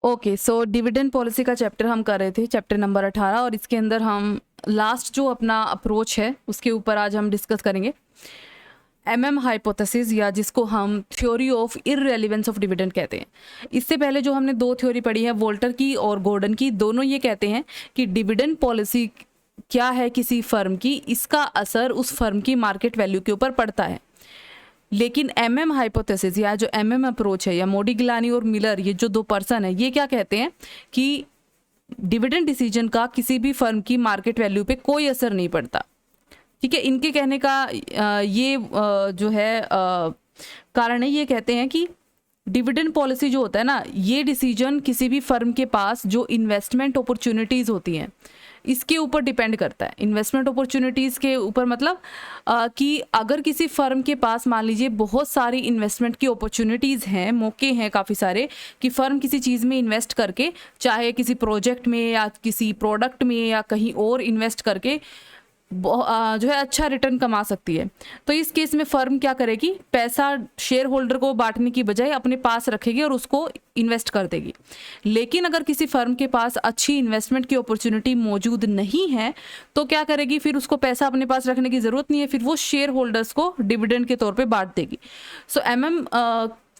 Okay, so dividend policy का chapter हम कर रहे थे, चैप्टर नंबर 18, और इसके अंदर हम लास्ट जो अपना अप्रोच है उसके ऊपर आज हम डिस्कस करेंगे एमएम हाइपोथेसिस, या जिसको हम थ्योरी ऑफ इररेलेवेंस ऑफ डिविडेंड कहते हैं। इससे पहले जो हमने दो थ्योरी पढ़ी है, वोल्टर की और गॉर्डन की, दोनों ये कहते हैं कि डिविडेंड पॉलिसी क्या है किसी फर्म की, इसका असर उस फर्म की मार्केट वैल्यू के ऊपर पड़ता है। लेकिन एमएम हाइपोथेसिस या जो एमएम अप्रोच है, या मोडिग्लानी और मिलर, ये जो दो पर्सन है, ये क्या कहते हैं कि डिविडेंड डिसीजन का किसी भी फर्म की मार्केट वैल्यू पे कोई असर नहीं पड़ता। ठीक है, इनके कहने का ये जो है कारण है, ये कहते हैं कि डिविडेंड पॉलिसी जो होता है ना, ये डिसीजन किसी भी फर्म के पास जो इन्वेस्टमेंट अपॉर्चुनिटीज़ होती हैं इसके ऊपर डिपेंड करता है। इन्वेस्टमेंट अपॉर्चुनिटीज़ के ऊपर मतलब कि अगर किसी फर्म के पास मान लीजिए बहुत सारी इन्वेस्टमेंट की अपॉर्चुनिटीज़ हैं, मौके हैं काफ़ी सारे, कि फ़र्म किसी चीज़ में इन्वेस्ट करके, चाहे किसी प्रोजेक्ट में या किसी प्रोडक्ट में या कहीं और इन्वेस्ट करके जो है अच्छा रिटर्न कमा सकती है, तो इस केस में फर्म क्या करेगी, पैसा शेयर होल्डर को बांटने की बजाय अपने पास रखेगी और उसको इन्वेस्ट कर देगी। लेकिन अगर किसी फर्म के पास अच्छी इन्वेस्टमेंट की अपॉर्चुनिटी मौजूद नहीं है तो क्या करेगी, फिर उसको पैसा अपने पास रखने की ज़रूरत नहीं है, फिर वो शेयर होल्डर्स को डिविडेंड के तौर पर बांट देगी। सो एमएम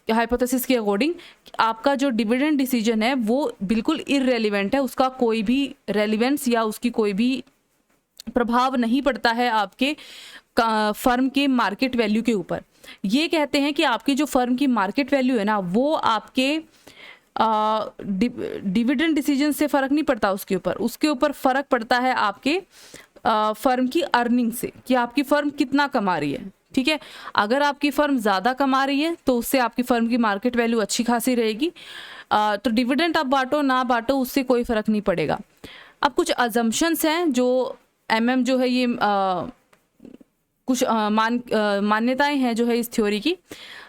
हाइपोथेसिस के अकॉर्डिंग आपका जो डिविडेंड डिसीजन है वो बिल्कुल इररेलेवेंट है, उसका कोई भी रेलिवेंस या उसकी कोई भी प्रभाव नहीं पड़ता है आपके फर्म के मार्केट वैल्यू के ऊपर। ये कहते हैं कि आपकी जो फर्म की मार्केट वैल्यू है ना, वो आपके डिविडेंड डिसीजन से फ़र्क नहीं पड़ता, उसके ऊपर फ़र्क पड़ता है आपके फर्म की अर्निंग से, कि आपकी फर्म कितना कमा रही है। ठीक है, अगर आपकी फर्म ज़्यादा कमा रही है तो उससे आपकी फर्म की मार्केट वैल्यू अच्छी खासी रहेगी। तो डिविडेंड आप बांटो ना बांटो उससे कोई फ़र्क नहीं पड़ेगा। अब कुछ अजम्पशंस हैं जो एमएम जो है ये कुछ मान्यताएं हैं जो है इस थ्योरी की।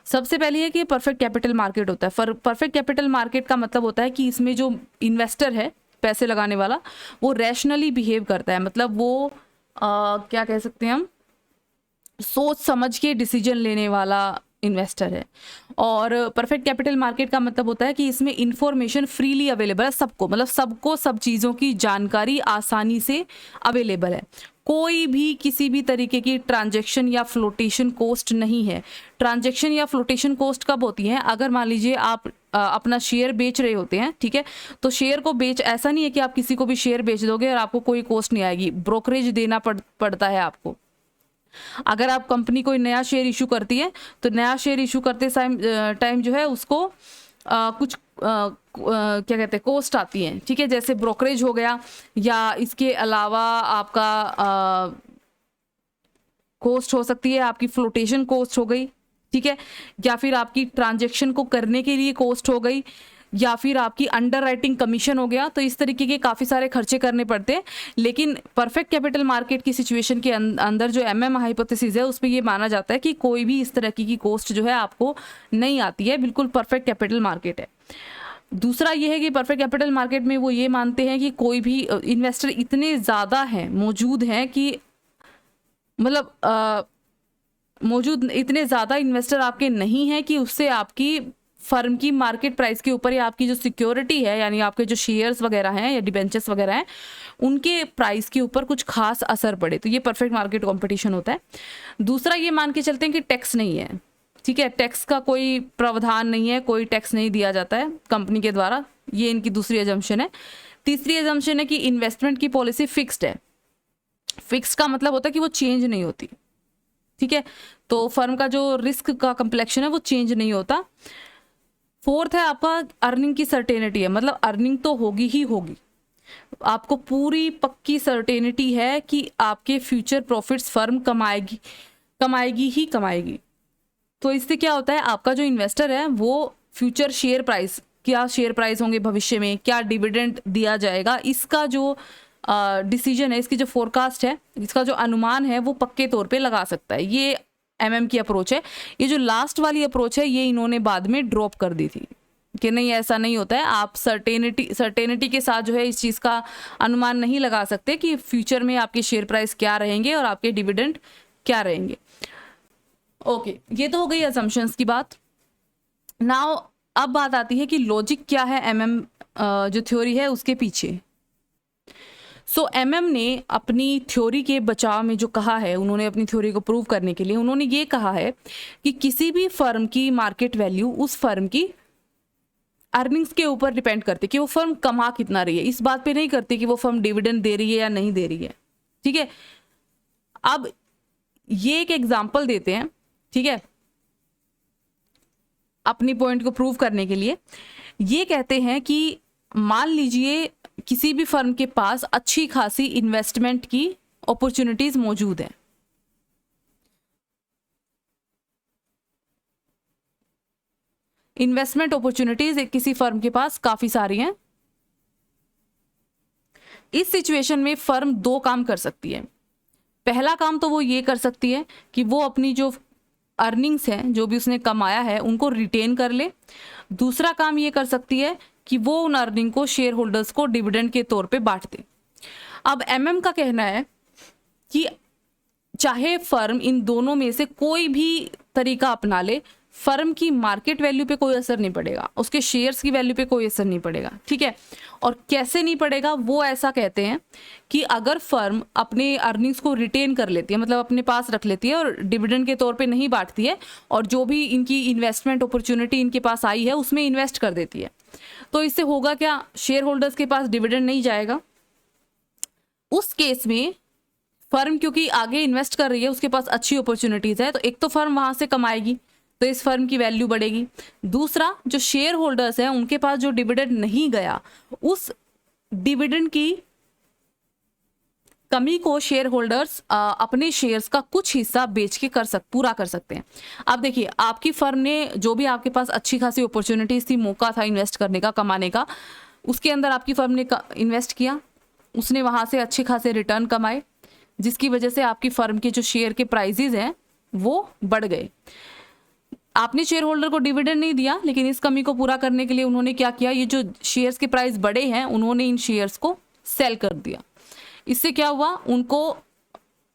सबसे पहले है कि परफेक्ट कैपिटल मार्केट होता है। परफेक्ट कैपिटल मार्केट का मतलब होता है कि इसमें जो इन्वेस्टर है, पैसे लगाने वाला, वो रैशनली बिहेव करता है, मतलब वो क्या कह सकते हैं हम, सोच समझ के डिसीजन लेने वाला इन्वेस्टर है। और परफेक्ट कैपिटल मार्केट का मतलब होता है कि इसमें इंफॉर्मेशन फ्रीली अवेलेबल है सबको, मतलब सबको सब चीज़ों की जानकारी आसानी से अवेलेबल है। कोई भी किसी भी तरीके की ट्रांजैक्शन या फ्लोटेशन कॉस्ट नहीं है। ट्रांजैक्शन या फ्लोटेशन कॉस्ट कब होती है, अगर मान लीजिए आप अपना शेयर बेच रहे होते हैं, ठीक है, तो शेयर को ऐसा नहीं है कि आप किसी को भी शेयर बेच दोगे और आपको कोई कॉस्ट नहीं आएगी, ब्रोकरेज देना पड़ता है आपको। अगर आप कंपनी कोई नया शेयर इशू करती है तो नया शेयर इशू करते टाइम जो है उसको कुछ क्या कहते हैं, कॉस्ट आती है। ठीक है, जैसे ब्रोकरेज हो गया, या इसके अलावा आपका कॉस्ट हो सकती है आपकी फ्लोटेशन कॉस्ट हो गई, ठीक है, या फिर आपकी ट्रांजैक्शन को करने के लिए कॉस्ट हो गई, या फिर आपकी अंडर राइटिंग कमीशन हो गया। तो इस तरीके के काफ़ी सारे खर्चे करने पड़ते हैं। लेकिन परफेक्ट कैपिटल मार्केट की सिचुएशन के अंदर जो एमएम हाइपोथेसिस है उसमें ये माना जाता है कि कोई भी इस तरह की कॉस्ट जो है आपको नहीं आती है, बिल्कुल परफेक्ट कैपिटल मार्केट है। दूसरा ये है कि परफेक्ट कैपिटल मार्केट में वो ये मानते हैं कि कोई भी इन्वेस्टर इतने ज़्यादा हैं, मौजूद हैं, कि मतलब मौजूद इतने ज़्यादा इन्वेस्टर आपके नहीं हैं कि उससे आपकी फर्म की मार्केट प्राइस के ऊपर या आपकी जो सिक्योरिटी है, यानी आपके जो शेयर्स वगैरह हैं या डिबेंचर्स वगैरह हैं, उनके प्राइस के ऊपर कुछ खास असर पड़े। तो ये परफेक्ट मार्केट कंपटीशन होता है। दूसरा ये मान के चलते हैं कि टैक्स नहीं है। ठीक है, टैक्स का कोई प्रावधान नहीं है, कोई टैक्स नहीं दिया जाता है कंपनी के द्वारा, ये इनकी दूसरी एजम्पशन है। तीसरी एजम्पशन है कि इन्वेस्टमेंट की पॉलिसी फिक्स्ड है। फिक्स का मतलब होता है कि वो चेंज नहीं होती। ठीक है, तो फर्म का जो रिस्क का कंप्लेक्शन है वो चेंज नहीं होता। फोर्थ है आपका अर्निंग की सर्टेनिटी है, मतलब अर्निंग तो होगी ही होगी, आपको पूरी पक्की सर्टेनिटी है कि आपके फ्यूचर प्रॉफिट्स फर्म कमाएगी ही कमाएगी। तो इससे क्या होता है, आपका जो इन्वेस्टर है वो फ्यूचर शेयर प्राइस, क्या शेयर प्राइस होंगे भविष्य में, क्या डिविडेंड दिया जाएगा, इसका जो डिसीजन है, इसकी जो फोरकास्ट है, इसका जो अनुमान है वो पक्के तौर पे लगा सकता है। ये एमएम की अप्रोच है। ये जो लास्ट वाली अप्रोच है ये इन्होंने बाद में ड्रॉप कर दी थी कि नहीं, ऐसा नहीं होता है, आप सर्टेनिटी के साथ जो है इस चीज़ का अनुमान नहीं लगा सकते कि फ्यूचर में आपके शेयर प्राइस क्या रहेंगे और आपके डिविडेंड क्या रहेंगे। ओके, ये तो हो गई असम्पशंस की बात। नाउ अब बात आती है कि लॉजिक क्या है एमएम जो थ्योरी है उसके पीछे। सो एमएम ने अपनी थ्योरी के बचाव में जो कहा है, उन्होंने अपनी थ्योरी को प्रूव करने के लिए उन्होंने ये कहा है कि किसी भी फर्म की मार्केट वैल्यू उस फर्म की अर्निंग्स के ऊपर डिपेंड करती है कि वो फर्म कमा कितना रही है, इस बात पे नहीं करती कि वो फर्म डिविडेंड दे रही है या नहीं दे रही है। ठीक है, अब ये एक एग्जांपल देते हैं, ठीक है, अपनी पॉइंट को प्रूव करने के लिए। ये कहते हैं कि मान लीजिए किसी भी फर्म के पास अच्छी खासी इन्वेस्टमेंट की अपॉर्चुनिटीज मौजूद है। इन्वेस्टमेंट अपॉर्चुनिटीज किसी फर्म के पास काफी सारी हैं। इस सिचुएशन में फर्म दो काम कर सकती है। पहला काम तो वो ये कर सकती है कि वो अपनी जो अर्निंग्स हैं, जो भी उसने कमाया है, उनको रिटेन कर ले। दूसरा काम ये कर सकती है कि वो उन अर्निंग को शेयर होल्डर्स को डिविडेंड के तौर पे बांट दे। अब एमएम का कहना है कि चाहे फर्म इन दोनों में से कोई भी तरीका अपना ले, फर्म की मार्केट वैल्यू पे कोई असर नहीं पड़ेगा, उसके शेयर्स की वैल्यू पे कोई असर नहीं पड़ेगा। ठीक है, और कैसे नहीं पड़ेगा, वो ऐसा कहते हैं कि अगर फर्म अपने अर्निंग्स को रिटेन कर लेती है, मतलब अपने पास रख लेती है और डिविडेंड के तौर पे नहीं बांटती है, और जो भी इनकी इन्वेस्टमेंट अपॉर्चुनिटी इनके पास आई है उसमें इन्वेस्ट कर देती है, तो इससे होगा क्या, शेयर होल्डर्स के पास डिविडेंड नहीं जाएगा। उस केस में फर्म क्योंकि आगे इन्वेस्ट कर रही है, उसके पास अच्छी अपॉर्चुनिटीज है, तो एक तो फर्म वहां से कमाएगी, तो इस फर्म की वैल्यू बढ़ेगी। दूसरा, जो शेयर होल्डर्स हैं उनके पास जो डिविडेंड नहीं गया, उस डिविडेंड की कमी को शेयर होल्डर्स अपने शेयर्स का कुछ हिस्सा बेच के पूरा कर सकते हैं। अब देखिए, आपकी फर्म ने जो भी आपके पास अच्छी खासी अपॉर्चुनिटीज थी, मौका था इन्वेस्ट करने का, कमाने का, उसके अंदर आपकी फर्म ने इन्वेस्ट किया, उसने वहां से अच्छे खासे रिटर्न कमाए, जिसकी वजह से आपकी फर्म के जो शेयर के प्राइजेज हैं वो बढ़ गए। आपने शेयर होल्डर को डिविडेंड नहीं दिया, लेकिन इस कमी को पूरा करने के लिए उन्होंने क्या किया, ये जो शेयर्स के प्राइस बढ़े हैं उन्होंने इन शेयर्स को सेल कर दिया। इससे क्या हुआ, उनको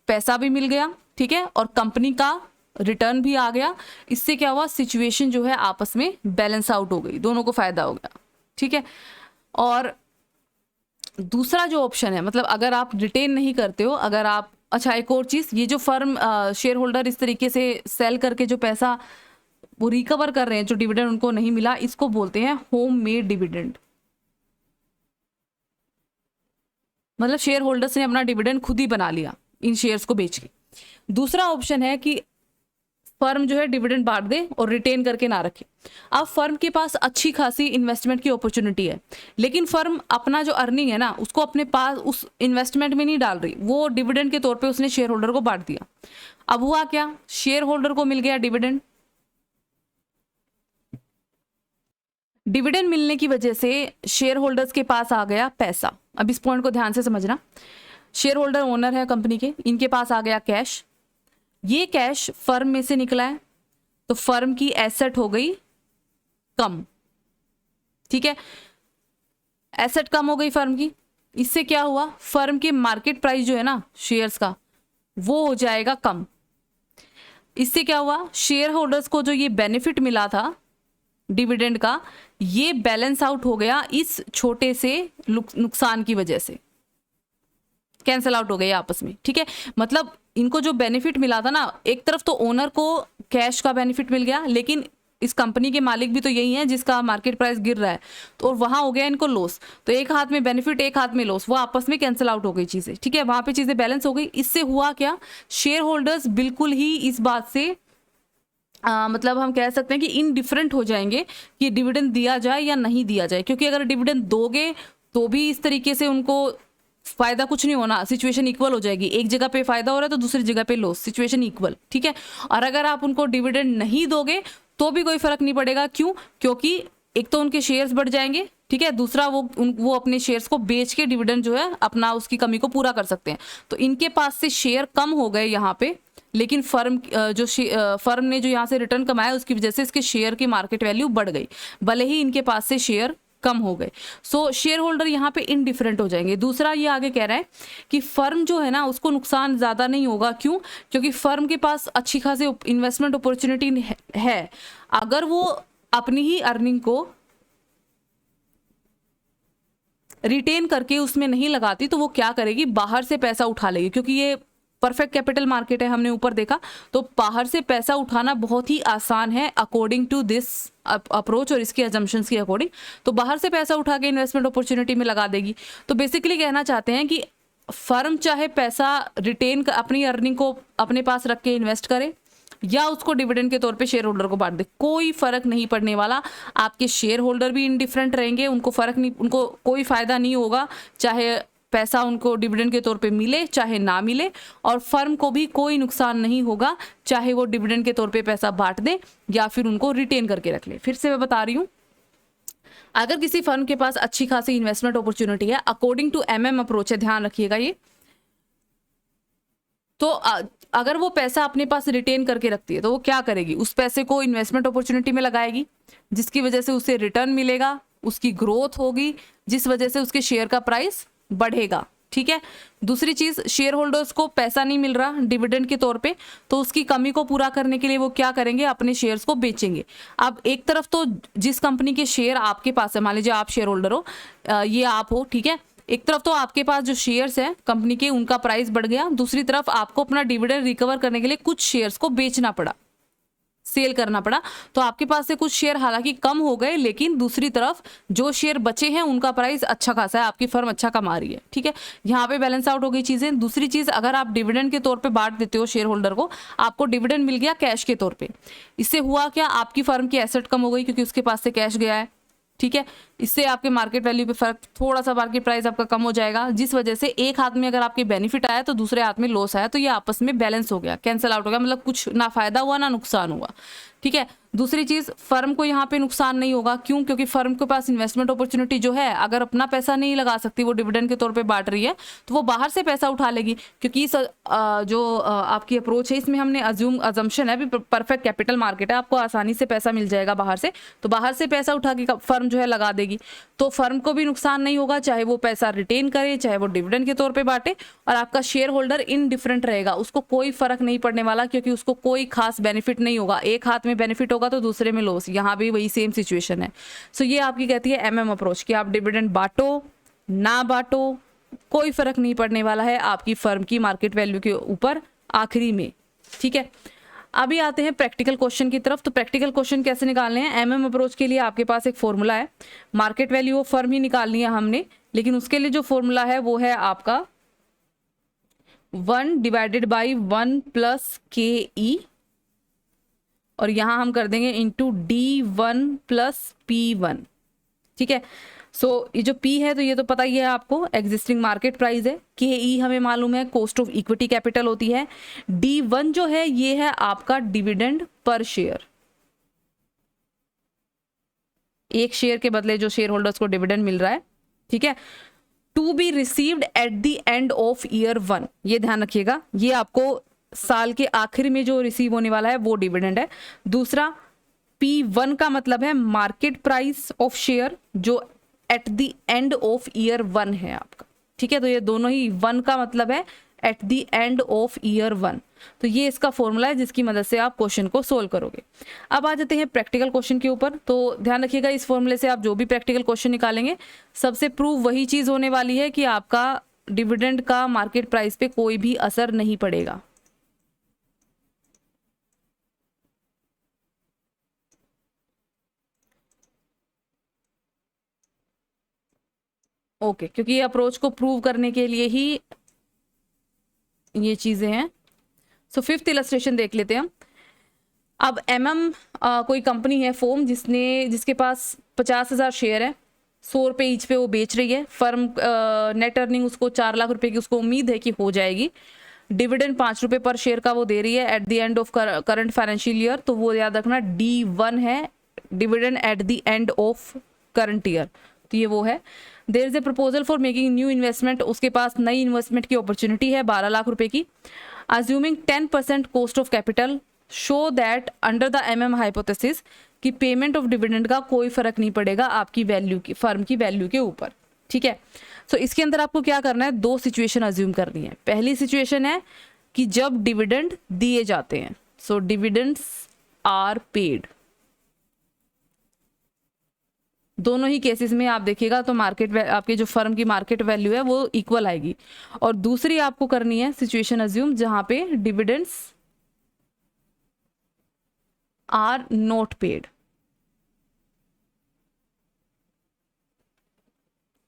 पैसा भी मिल गया, ठीक है, और कंपनी का रिटर्न भी आ गया। इससे क्या हुआ, सिचुएशन जो है आपस में बैलेंस आउट हो गई, दोनों को फायदा हो गया। ठीक है, और दूसरा जो ऑप्शन है, मतलब अगर आप रिटेन नहीं करते हो, अगर आप, अच्छा एक और चीज, ये जो फर्म शेयर होल्डर इस तरीके से सेल करके जो पैसा वो रिकवर कर रहे हैं, जो डिविडेंड उनको नहीं मिला, इसको बोलते हैं होम मेड डिविडेंड। मतलब शेयर होल्डर्स ने अपना डिविडेंड खुद ही बना लिया इन शेयर्स को बेच के। दूसरा ऑप्शन है कि फर्म जो है डिविडेंड बांट दे और रिटेन करके ना रखे। अब फर्म के पास अच्छी खासी इन्वेस्टमेंट की अपॉर्चुनिटी है, लेकिन फर्म अपना जो अर्निंग है ना उसको अपने पास उस इन्वेस्टमेंट में नहीं डाल रही, वो डिविडेंड के तौर पे उसने शेयर होल्डर को बांट दिया। अब हुआ क्या, शेयर होल्डर को मिल गया डिविडेंड। डिविडेंड मिलने की वजह से शेयर होल्डर्स के पास आ गया पैसा। अब इस पॉइंट को ध्यान से समझना, शेयर होल्डर ओनर है कंपनी के, इनके पास आ गया कैश, ये कैश फर्म में से निकला है, तो फर्म की एसेट हो गई कम। ठीक है, एसेट कम हो गई फर्म की, इससे क्या हुआ, फर्म की मार्केट प्राइस जो है ना शेयर्स का, वो हो जाएगा कम। इससे क्या हुआ, शेयर होल्डर्स को जो ये बेनिफिट मिला था डिविडेंड का, ये बैलेंस आउट हो गया इस छोटे से नुकसान की वजह से, कैंसल आउट हो गए आपस में। ठीक है, मतलब इनको जो बेनिफिट मिला था ना, एक तरफ तो ओनर को कैश का बेनिफिट मिल गया, लेकिन इस कंपनी के मालिक भी तो यही है जिसका मार्केट प्राइस गिर रहा है, तो वहां हो गया इनको लॉस। तो एक हाथ में बेनिफिट, एक हाथ में लॉस, वो आपस में कैंसिल आउट हो गई चीजें। ठीक है, वहां पे चीजें बैलेंस हो गई। इससे हुआ क्या, शेयर होल्डर्स बिल्कुल ही इस बात से मतलब हम कह सकते हैं कि इनडिफरेंट हो जाएंगे कि डिविडेंड दिया जाए या नहीं दिया जाए, क्योंकि अगर डिविडेंड दोगे तो भी इस तरीके से उनको फायदा कुछ नहीं होना, सिचुएशन इक्वल हो जाएगी, एक जगह पे फायदा हो रहा है तो दूसरी जगह पे लॉस, सिचुएशन इक्वल। ठीक है, और अगर आप उनको डिविडेंड नहीं दोगे तो भी कोई फर्क नहीं पड़ेगा। क्यों, क्योंकि एक तो उनके शेयर्स बढ़ जाएंगे, ठीक है, दूसरा वो अपने शेयर्स को बेच के डिविडेंड जो है अपना उसकी कमी को पूरा कर सकते हैं। तो इनके पास से शेयर कम हो गए यहाँ पे, लेकिन फर्म ने जो यहाँ से रिटर्न कमाया उसकी वजह से इसके शेयर की मार्केट वैल्यू बढ़ गई, भले ही इनके पास से शेयर कम हो गए। सो शेयर होल्डर यहाँ पे इनडिफरेंट हो जाएंगे। दूसरा ये आगे कह रहा है कि फर्म जो है ना उसको नुकसान ज़्यादा नहीं होगा। क्यों, क्योंकि फर्म के पास अच्छी खासी इन्वेस्टमेंट अपॉर्चुनिटी है। अगर वो अपनी ही अर्निंग को रिटेन करके उसमें नहीं लगाती तो वो क्या करेगी, बाहर से पैसा उठा लेगी। क्योंकि ये परफेक्ट कैपिटल मार्केट है, हमने ऊपर देखा, तो बाहर से पैसा उठाना बहुत ही आसान है अकॉर्डिंग टू दिस अप्रोच और इसके अजम्पशंस के अकॉर्डिंग। तो बाहर से पैसा उठा के इन्वेस्टमेंट अपॉर्चुनिटी में लगा देगी। तो बेसिकली कहना चाहते हैं कि फर्म चाहे पैसा रिटेन अपनी अर्निंग को अपने पास रख के इन्वेस्ट करे या उसको डिविडेंड के तौर पे शेयर होल्डर को बांट दे, कोई फर्क नहीं पड़ने वाला। आपके शेयर होल्डर भी इंडिफरेंट रहेंगे, उनको फर्क नहीं, उनको कोई फायदा नहीं होगा, चाहे पैसा उनको डिविडेंड के तौर पे मिले चाहे ना मिले, और फर्म को भी कोई नुकसान नहीं होगा चाहे वो डिविडेंड के तौर पे पैसा बांट दे या फिर उनको रिटेन करके रख ले। फिर से मैं बता रही हूँ, अगर किसी फर्म के पास अच्छी खासी इन्वेस्टमेंट अपॉर्चुनिटी है अकॉर्डिंग टू एमएम अप्रोच है, ध्यान रखिएगा ये, तो अगर वो पैसा अपने पास रिटेन करके रखती है तो वो क्या करेगी, उस पैसे को इन्वेस्टमेंट अपॉर्चुनिटी में लगाएगी, जिसकी वजह से उसे रिटर्न मिलेगा, उसकी ग्रोथ होगी, जिस वजह से उसके शेयर का प्राइस बढ़ेगा। ठीक है। दूसरी चीज, शेयर होल्डर्स को पैसा नहीं मिल रहा डिविडेंड के तौर पे, तो उसकी कमी को पूरा करने के लिए वो क्या करेंगे, अपने शेयर्स को बेचेंगे। अब एक तरफ तो जिस कंपनी के शेयर आपके पास है, मान लीजिए आप शेयर होल्डर हो, ये आप हो, ठीक है, एक तरफ तो आपके पास जो शेयर्स हैं कंपनी के उनका प्राइस बढ़ गया, दूसरी तरफ आपको अपना डिविडेंड रिकवर करने के लिए कुछ शेयर्स को बेचना पड़ा, सेल करना पड़ा। तो आपके पास से कुछ शेयर हालांकि कम हो गए, लेकिन दूसरी तरफ जो शेयर बचे हैं उनका प्राइस अच्छा खासा है, आपकी फर्म अच्छा कमा रही है। ठीक है, यहाँ पे बैलेंस आउट हो गई चीजें। दूसरी चीज, अगर आप डिविडेंड के तौर पे बांट देते हो शेयर होल्डर को, आपको डिविडेंड मिल गया कैश के तौर पे, इससे हुआ क्या, आपकी फर्म की एसेट कम हो गई क्योंकि उसके पास से कैश गया है। ठीक है, इससे आपके मार्केट वैल्यू पे फर्क, थोड़ा सा मार्केट प्राइस आपका कम हो जाएगा, जिस वजह से एक हाथ में अगर आपके बेनिफिट आया तो दूसरे हाथ में लॉस आया, तो ये आपस में बैलेंस हो गया, कैंसिल आउट हो गया, मतलब कुछ ना फायदा हुआ ना नुकसान हुआ। ठीक है। दूसरी चीज, फर्म को यहाँ पे नुकसान नहीं होगा, क्यों, क्योंकि फर्म के पास इन्वेस्टमेंट अपॉर्चुनिटी जो है, अगर अपना पैसा नहीं लगा सकती, वो डिविडेंड के तौर पे बांट रही है, तो वो बाहर से पैसा उठा लेगी। क्योंकि इस जो आपकी अप्रोच है इसमें हमने अजम्पशन है, अभी परफेक्ट कैपिटल मार्केट है, आपको आसानी से पैसा मिल जाएगा बाहर से, तो बाहर से पैसा उठा के फर्म जो है लगा देगी, तो फर्म को भी नुकसान नहीं होगा, चाहे वो पैसा रिटेन करे चाहे वो डिविडेंड के तौर पे बांटे, और आपका शेयर होल्डर इनडिफरेंट रहेगा, उसको कोई फर्क नहीं पड़ने वाला, क्योंकि उसको कोई खास बेनिफिट नहीं होगा। एक हाथ में बेनिफिट होगा तो दूसरे में लॉस, यहाँ भी वही सेम सिचुएशन है। सो ये आपकी कहती है एमएम अप्रोच, कि आप डिविडेंड बांटो ना बांटो कोई फर्क नहीं पड़ने वाला है आपकी फर्म की मार्केट वैल्यू के ऊपर आखिरी में। ठीक है, अभी आते हैं प्रैक्टिकल क्वेश्चन की तरफ। तो प्रैक्टिकल क्वेश्चन कैसे निकालने हैं, एमएम अप्रोच के लिए आपके पास एक फॉर्मूला है, मार्केट वैल्यू ऑफ फर्म ही निकालनी है हमने, लेकिन उसके लिए जो फॉर्मूला है वो है आपका 1 डिवाइडेड बाई 1 प्लस KE, और यहां हम कर देंगे इंटू D1 प्लस P1। ठीक है, सो ये जो P है तो ये तो पता ही है आपको, एग्जिस्टिंग मार्केट प्राइस है, KE हमें मालूम है कॉस्ट ऑफ इक्विटी कैपिटल होती है, D1 जो है ये है आपका डिविडेंड पर शेयर, एक शेयर के बदले जो शेयर होल्डर्स को डिविडेंड मिल रहा है। ठीक है, to be received at the end of year 1, ये ध्यान रखिएगा, ये आपको साल के आखिर में जो रिसीव होने वाला है वो डिविडेंड है। दूसरा, P1 का मतलब है मार्केट प्राइस ऑफ शेयर जो eight the end of year 1 है आपका। ठीक है, तो ये दोनों ही 1 का मतलब है at the end of year 1, तो ये इसका फॉर्मूला है जिसकी मदद से आप क्वेश्चन को सोल्व करोगे। अब आ जाते हैं प्रैक्टिकल क्वेश्चन के ऊपर। तो ध्यान रखिएगा, इस फॉर्मूले से आप जो भी प्रैक्टिकल क्वेश्चन निकालेंगे सबसे प्रूव वही चीज होने वाली है कि आपका डिविडेंड का मार्केट प्राइस पे कोई भी असर नहीं पड़ेगा। ओके, क्योंकि ये अप्रोच को प्रूव करने के लिए ही ये चीजें हैं। सो 5th इलस्ट्रेशन देख लेते हैं हम। अब कोई कंपनी है फर्म जिसके पास 50,000 शेयर है, 100 रुपये ईच पे वो बेच रही है। फर्म नेट अर्निंग उसको 4 लाख रुपए की उसको उम्मीद है कि हो जाएगी। डिविडेंड 5 रुपये पर शेयर का वो दे रही है at the end of current financial year, तो वो याद रखना D1 है dividend at the end of current year, तो ये वो है। There is a proposal for making new investment, उसके पास नई इन्वेस्टमेंट की अपॉर्चुनिटी है 12 लाख रुपए की। Assuming 10% cost of capital, show that under the MM hypothesis कि पेमेंट ऑफ डिविडेंड का कोई फर्क नहीं पड़ेगा आपकी वैल्यू की, फर्म की वैल्यू के ऊपर। ठीक है, सो इसके अंदर आपको क्या करना है, 2 सिचुएशन अज्यूम करनी है। पहली सिचुएशन है कि जब डिविडेंड दिए जाते हैं, सो डिविडेंड्स आर पेड, दोनों ही केसेस में आप देखिएगा तो आपके जो फर्म की मार्केट वैल्यू है वो इक्वल आएगी। और दूसरी आपको करनी है सिचुएशन अज्यूम जहां पे डिविडेंड्स आर नॉट पेड।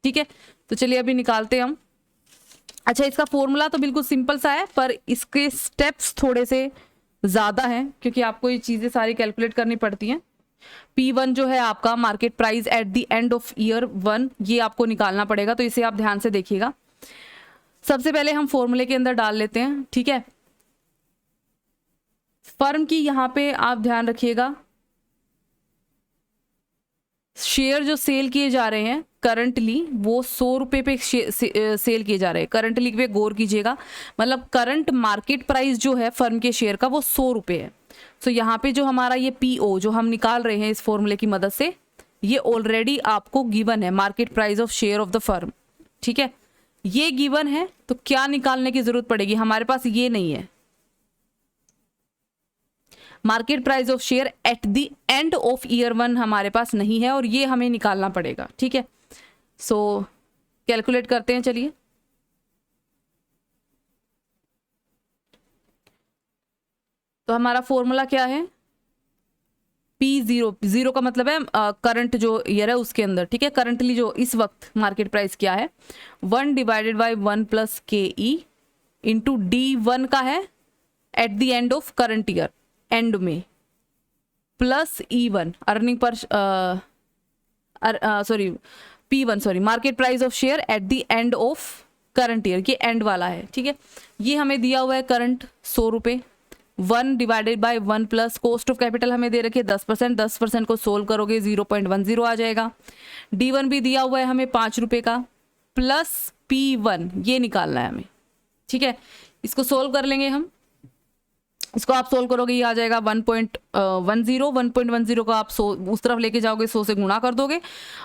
ठीक है, तो चलिए अभी निकालते हैं हम। अच्छा, इसका फॉर्मूला तो बिल्कुल सिंपल सा है, पर इसके स्टेप्स थोड़े से ज़्यादा हैं क्योंकि आपको ये चीज़ें सारी कैलकुलेट करनी पड़ती हैं। P1 जो है आपका market price at the end of year 1, ये आपको निकालना पड़ेगा, तो इसे आप ध्यान से देखिएगा। सबसे पहले हम फॉर्मूले के अंदर डाल लेते हैं। ठीक है, फर्म की यहाँ पे आप ध्यान रखिएगा, शेयर जो सेल किए जा रहे हैं करंटली वो 100 रुपये पे सेल किए जा रहे हैं। करंटली पे गौर कीजिएगा, मतलब करंट मार्केट प्राइस जो है फर्म के शेयर का वो 100 रुपये है। तो यहाँ पे जो हमारा ये पीओ जो हम निकाल रहे हैं इस फॉर्मूले की मदद से, ये ऑलरेडी आपको गिवन है, market price of share of the firm. ठीक है, ये गिवन है, तो क्या निकालने की जरूरत पड़ेगी, हमारे पास ये नहीं है। Market price of share at the end of year 1 हमारे पास नहीं है और ये हमें निकालना पड़ेगा। ठीक है, सो कैलकुलेट करते हैं। चलिए, तो हमारा फॉर्मूला क्या है, P0, जीरो का मतलब है करंट जो ईयर है उसके अंदर। ठीक है, करंटली जो इस वक्त मार्केट प्राइस क्या है, 1 divided by 1 plus KE into D1 का है at the end of current year, and में, plus E1 earning per sorry P1 sorry market price of share at the end of current year, ये end वाला है। ठीक है, ये हमें दिया हुआ है करंट 100 रुपये, 1 divided by 1 plus cost of capital हमें दे रखी है 10%, 10% को सोल्व करोगे 0.10 आ जाएगा। D1 भी दिया हुआ है हमें 5 रुपये का, प्लस P1 ये निकालना है हमें। ठीक है, इसको सोल्व कर लेंगे हम। इसको आप सोल्व करोगे ये आ जाएगा 1.10 को आप 100 उस तरफ लेके जाओगे, 100 से गुणा कर दोगे,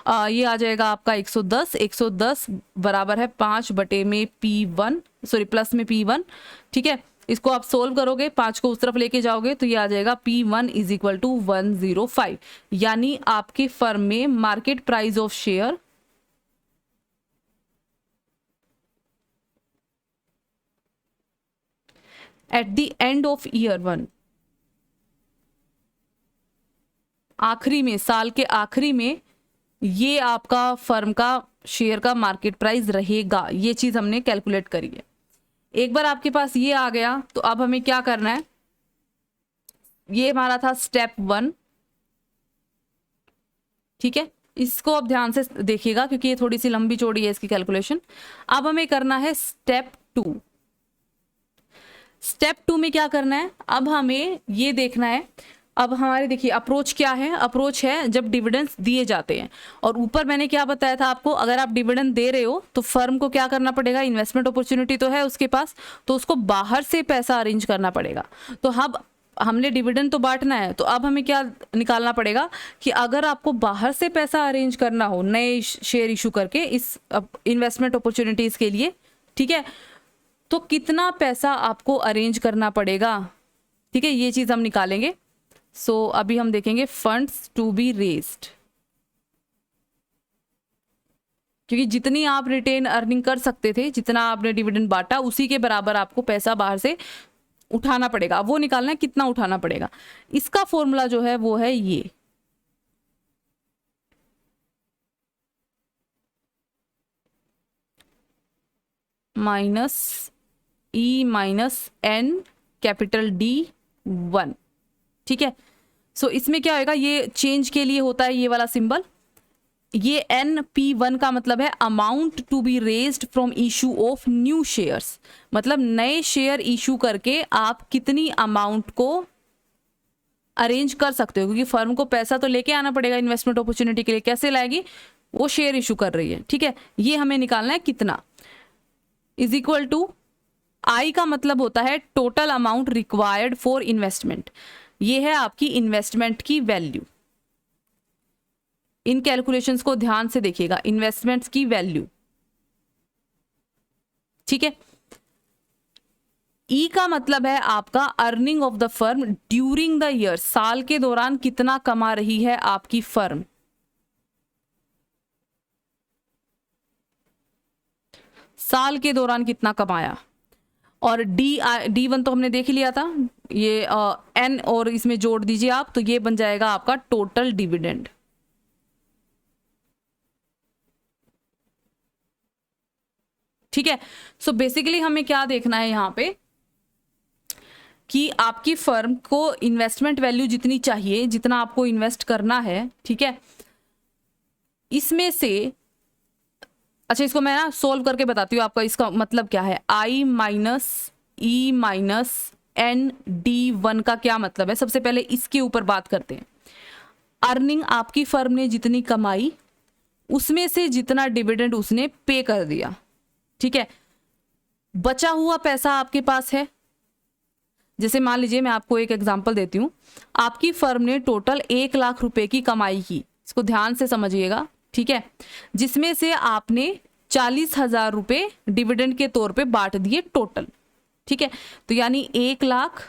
ये आ जाएगा आपका 110 बराबर है 5 बटे में P1 सॉरी प्लस में P1। ठीक है, इसको आप सोल्व करोगे, 5 को उस तरफ लेके जाओगे तो ये आ जाएगा P1 इज इक्वल टू 105, यानी आपके फर्म में market price of share at the end of year 1, आखिरी में, साल के आखिरी में, ये आपका फर्म का शेयर का मार्केट प्राइस रहेगा। ये चीज हमने कैलकुलेट करी है। एक बार आपके पास ये आ गया तो अब हमें क्या करना है, ये हमारा था स्टेप 1। ठीक है, इसको अब ध्यान से देखिएगा क्योंकि ये थोड़ी सी लंबी चौड़ी है इसकी कैलकुलेशन। अब हमें करना है स्टेप 2। स्टेप 2 में क्या करना है, अब हमें ये देखना है, अब हमारे देखिए अप्रोच क्या है, अप्रोच है जब डिविडेंड्स दिए जाते हैं, और ऊपर मैंने क्या बताया था आपको, अगर आप डिविडेंड दे रहे हो तो फर्म को क्या करना पड़ेगा, इन्वेस्टमेंट अपॉर्चुनिटी तो है उसके पास, तो उसको बाहर से पैसा अरेंज करना पड़ेगा। तो अब हमने डिविडेंड तो बांटना है, तो अब हमें क्या निकालना पड़ेगा कि अगर आपको बाहर से पैसा अरेंज करना हो नए शेयर इशू करके इस इन्वेस्टमेंट अपॉर्चुनिटीज के लिए, ठीक है, तो कितना पैसा आपको अरेंज करना पड़ेगा। ठीक है, ये चीज हम निकालेंगे। सो अभी हम देखेंगे फंड्स टू बी रेज्ड, क्योंकि जितनी आप रिटेन अर्निंग कर सकते थे, जितना आपने डिविडेंड बांटा, उसी के बराबर आपको पैसा बाहर से उठाना पड़ेगा। वो निकालना है कितना उठाना पड़ेगा। इसका फॉर्मूला जो है वो है ये, minus E minus N capital D1। ठीक है, सो इसमें क्या होगा, ये चेंज के लिए होता है ये वाला सिंबल। ये NP1 का मतलब है amount to be raised from issue of new shares, मतलब नए शेयर इशू करके आप कितनी अमाउंट को अरेंज कर सकते हो, क्योंकि फर्म को पैसा तो लेके आना पड़ेगा इन्वेस्टमेंट अपॉर्चुनिटी के लिए। कैसे लाएगी, वो शेयर इशू कर रही है। ठीक है, ये हमें निकालना है कितना, इज इक्वल टू I का मतलब होता है total amount required for investment, ये है आपकी इन्वेस्टमेंट की वैल्यू। इन कैलकुलेशंस को ध्यान से देखिएगा, इन्वेस्टमेंट्स की वैल्यू। ठीक है, E का मतलब है आपका earning of the firm during the year, साल के दौरान कितना कमा रही है आपकी फर्म। साल के दौरान कितना कमाया। और D1 तो हमने देख ही लिया था, ये N और इसमें जोड़ दीजिए आप, तो ये बन जाएगा आपका टोटल डिविडेंड। ठीक है। सो बेसिकली हमें क्या देखना है यहाँ पे कि आपकी फर्म को इन्वेस्टमेंट वैल्यू जितनी चाहिए, जितना आपको इन्वेस्ट करना है, ठीक है, इसमें से, अच्छा इसको मैं ना सोल्व करके बताती हूँ आपका इसका मतलब क्या है। I minus E minus ND1 का क्या मतलब है, सबसे पहले इसके ऊपर बात करते हैं। अर्निंग आपकी फर्म ने जितनी कमाई उसमें से जितना डिविडेंड उसने पे कर दिया, ठीक है। बचा हुआ पैसा आपके पास है, जैसे मान लीजिए मैं आपको एक एग्जांपल देती हूँ, आपकी फर्म ने टोटल 1 लाख रुपए की कमाई की, इसको ध्यान से समझिएगा, ठीक है, जिसमें से आपने 40,000 रुपए डिविडेंड के तौर पे बांट दिए टोटल, ठीक है। तो यानी 1 लाख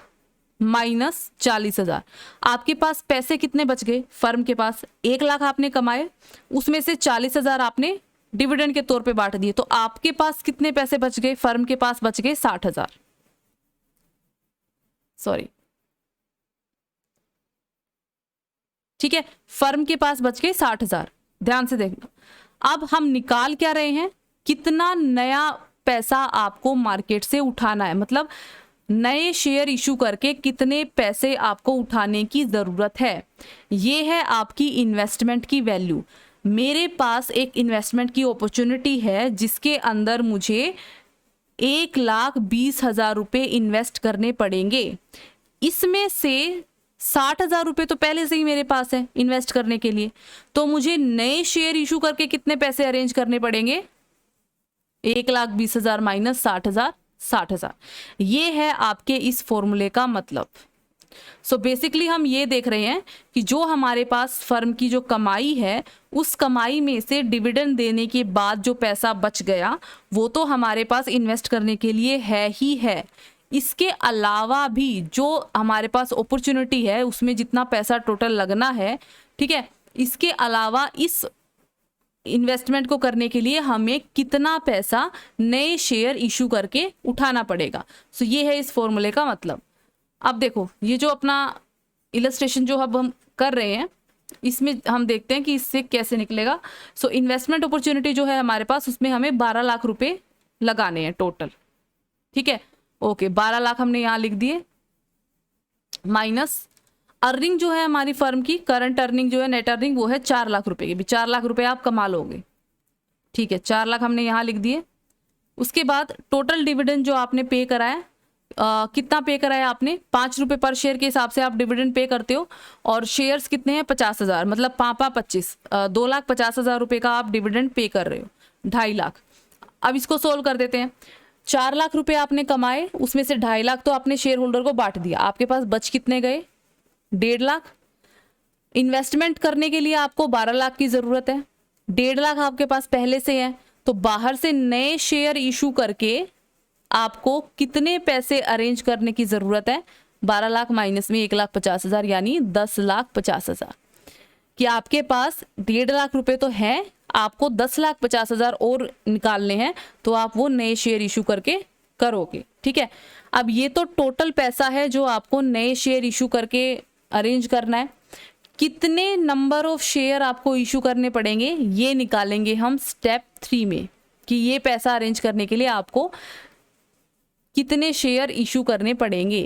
माइनस 40,000, आपके पास पैसे कितने बच गए, फर्म के पास 1 लाख आपने कमाए, उसमें से 40,000 आपने डिविडेंड के तौर पे बांट दिए, तो आपके पास कितने पैसे बच गए, फर्म के पास बच गए 60,000, सॉरी, ठीक है, फर्म के पास बच गए 60,000। ध्यान से देखना, अब हम निकाल क्या रहे हैं, कितना नया पैसा आपको मार्केट से उठाना है, मतलब नए शेयर इशू करके कितने पैसे आपको उठाने की जरूरत है। ये है आपकी इन्वेस्टमेंट की वैल्यू। मेरे पास एक इन्वेस्टमेंट की अपॉर्चुनिटी है जिसके अंदर मुझे 1,20,000 रुपए इन्वेस्ट करने पड़ेंगे, इसमें से 60,000 रुपए तो पहले से ही मेरे पास है इन्वेस्ट करने के लिए, तो मुझे नए शेयर इशू करके कितने पैसे अरेंज करने पड़ेंगे, 1,20,000 माइनस 60,000, 60,000। ये है आपके इस फॉर्मूले का मतलब। सो बेसिकली हम ये देख रहे हैं कि जो हमारे पास फर्म की जो कमाई है, उस कमाई में से डिविडेंड देने के बाद जो पैसा बच गया वो तो हमारे पास इन्वेस्ट करने के लिए है ही है। इसके अलावा भी जो हमारे पास अपॉर्चुनिटी है उसमें जितना पैसा टोटल लगना है, ठीक है, इसके अलावा इस इन्वेस्टमेंट को करने के लिए हमें कितना पैसा नए शेयर इशू करके उठाना पड़ेगा। सो ये है इस फॉर्मूले का मतलब। अब देखो ये जो अपना इलस्ट्रेशन जो अब हम कर रहे हैं इसमें हम देखते हैं कि इससे कैसे निकलेगा। सो इन्वेस्टमेंट अपॉर्चुनिटी जो है हमारे पास, उसमें हमें 12 लाख रुपए लगाने हैं टोटल, ठीक है, ओके 12 लाख हमने यहाँ लिख दिए, माइनस अर्निंग जो है हमारी फर्म की, करंट अर्निंग जो है, नेट अर्निंग, वो है 4 लाख रुपए की, भी 4 लाख रुपए आप कमा लोगे, ठीक है, 4 लाख हमने यहाँ लिख दिए। उसके बाद टोटल डिविडेंड जो आपने पे कराया, कितना पे कराया आपने, 5 रुपए पर शेयर के हिसाब से आप डिविडेंड पे करते हो, और शेयर्स कितने हैं 50,000, मतलब 5×5 = 2,50,000 रुपए का आप डिविडेंड पे कर रहे हो, 2.5 लाख। अब इसको सोल्व कर देते हैं, 4 लाख रुपए आपने कमाए, उसमें से 2.5 लाख तो आपने शेयर होल्डर को बांट दिया, आपके पास बच कितने गए, 1.5 लाख। इन्वेस्टमेंट करने के लिए आपको 12 लाख की जरूरत है, 1.5 लाख आपके पास पहले से है, तो बाहर से नए शेयर इशू करके आपको कितने पैसे अरेंज करने की जरूरत है, 12 लाख माइनस में 1,50,000 यानी 10,50,000। कि आपके पास 1.5 लाख रुपए तो है, आपको 10,50,000 और निकालने हैं, तो आप वो नए शेयर इशू करके करोगे, ठीक है। अब ये तो टोटल पैसा है जो आपको नए शेयर इशू करके अरेंज करना है। कितने नंबर ऑफ शेयर आपको इशू करने पड़ेंगे ये निकालेंगे हम स्टेप 3 में, कि ये पैसा अरेंज करने के लिए आपको कितने शेयर इशू करने पड़ेंगे।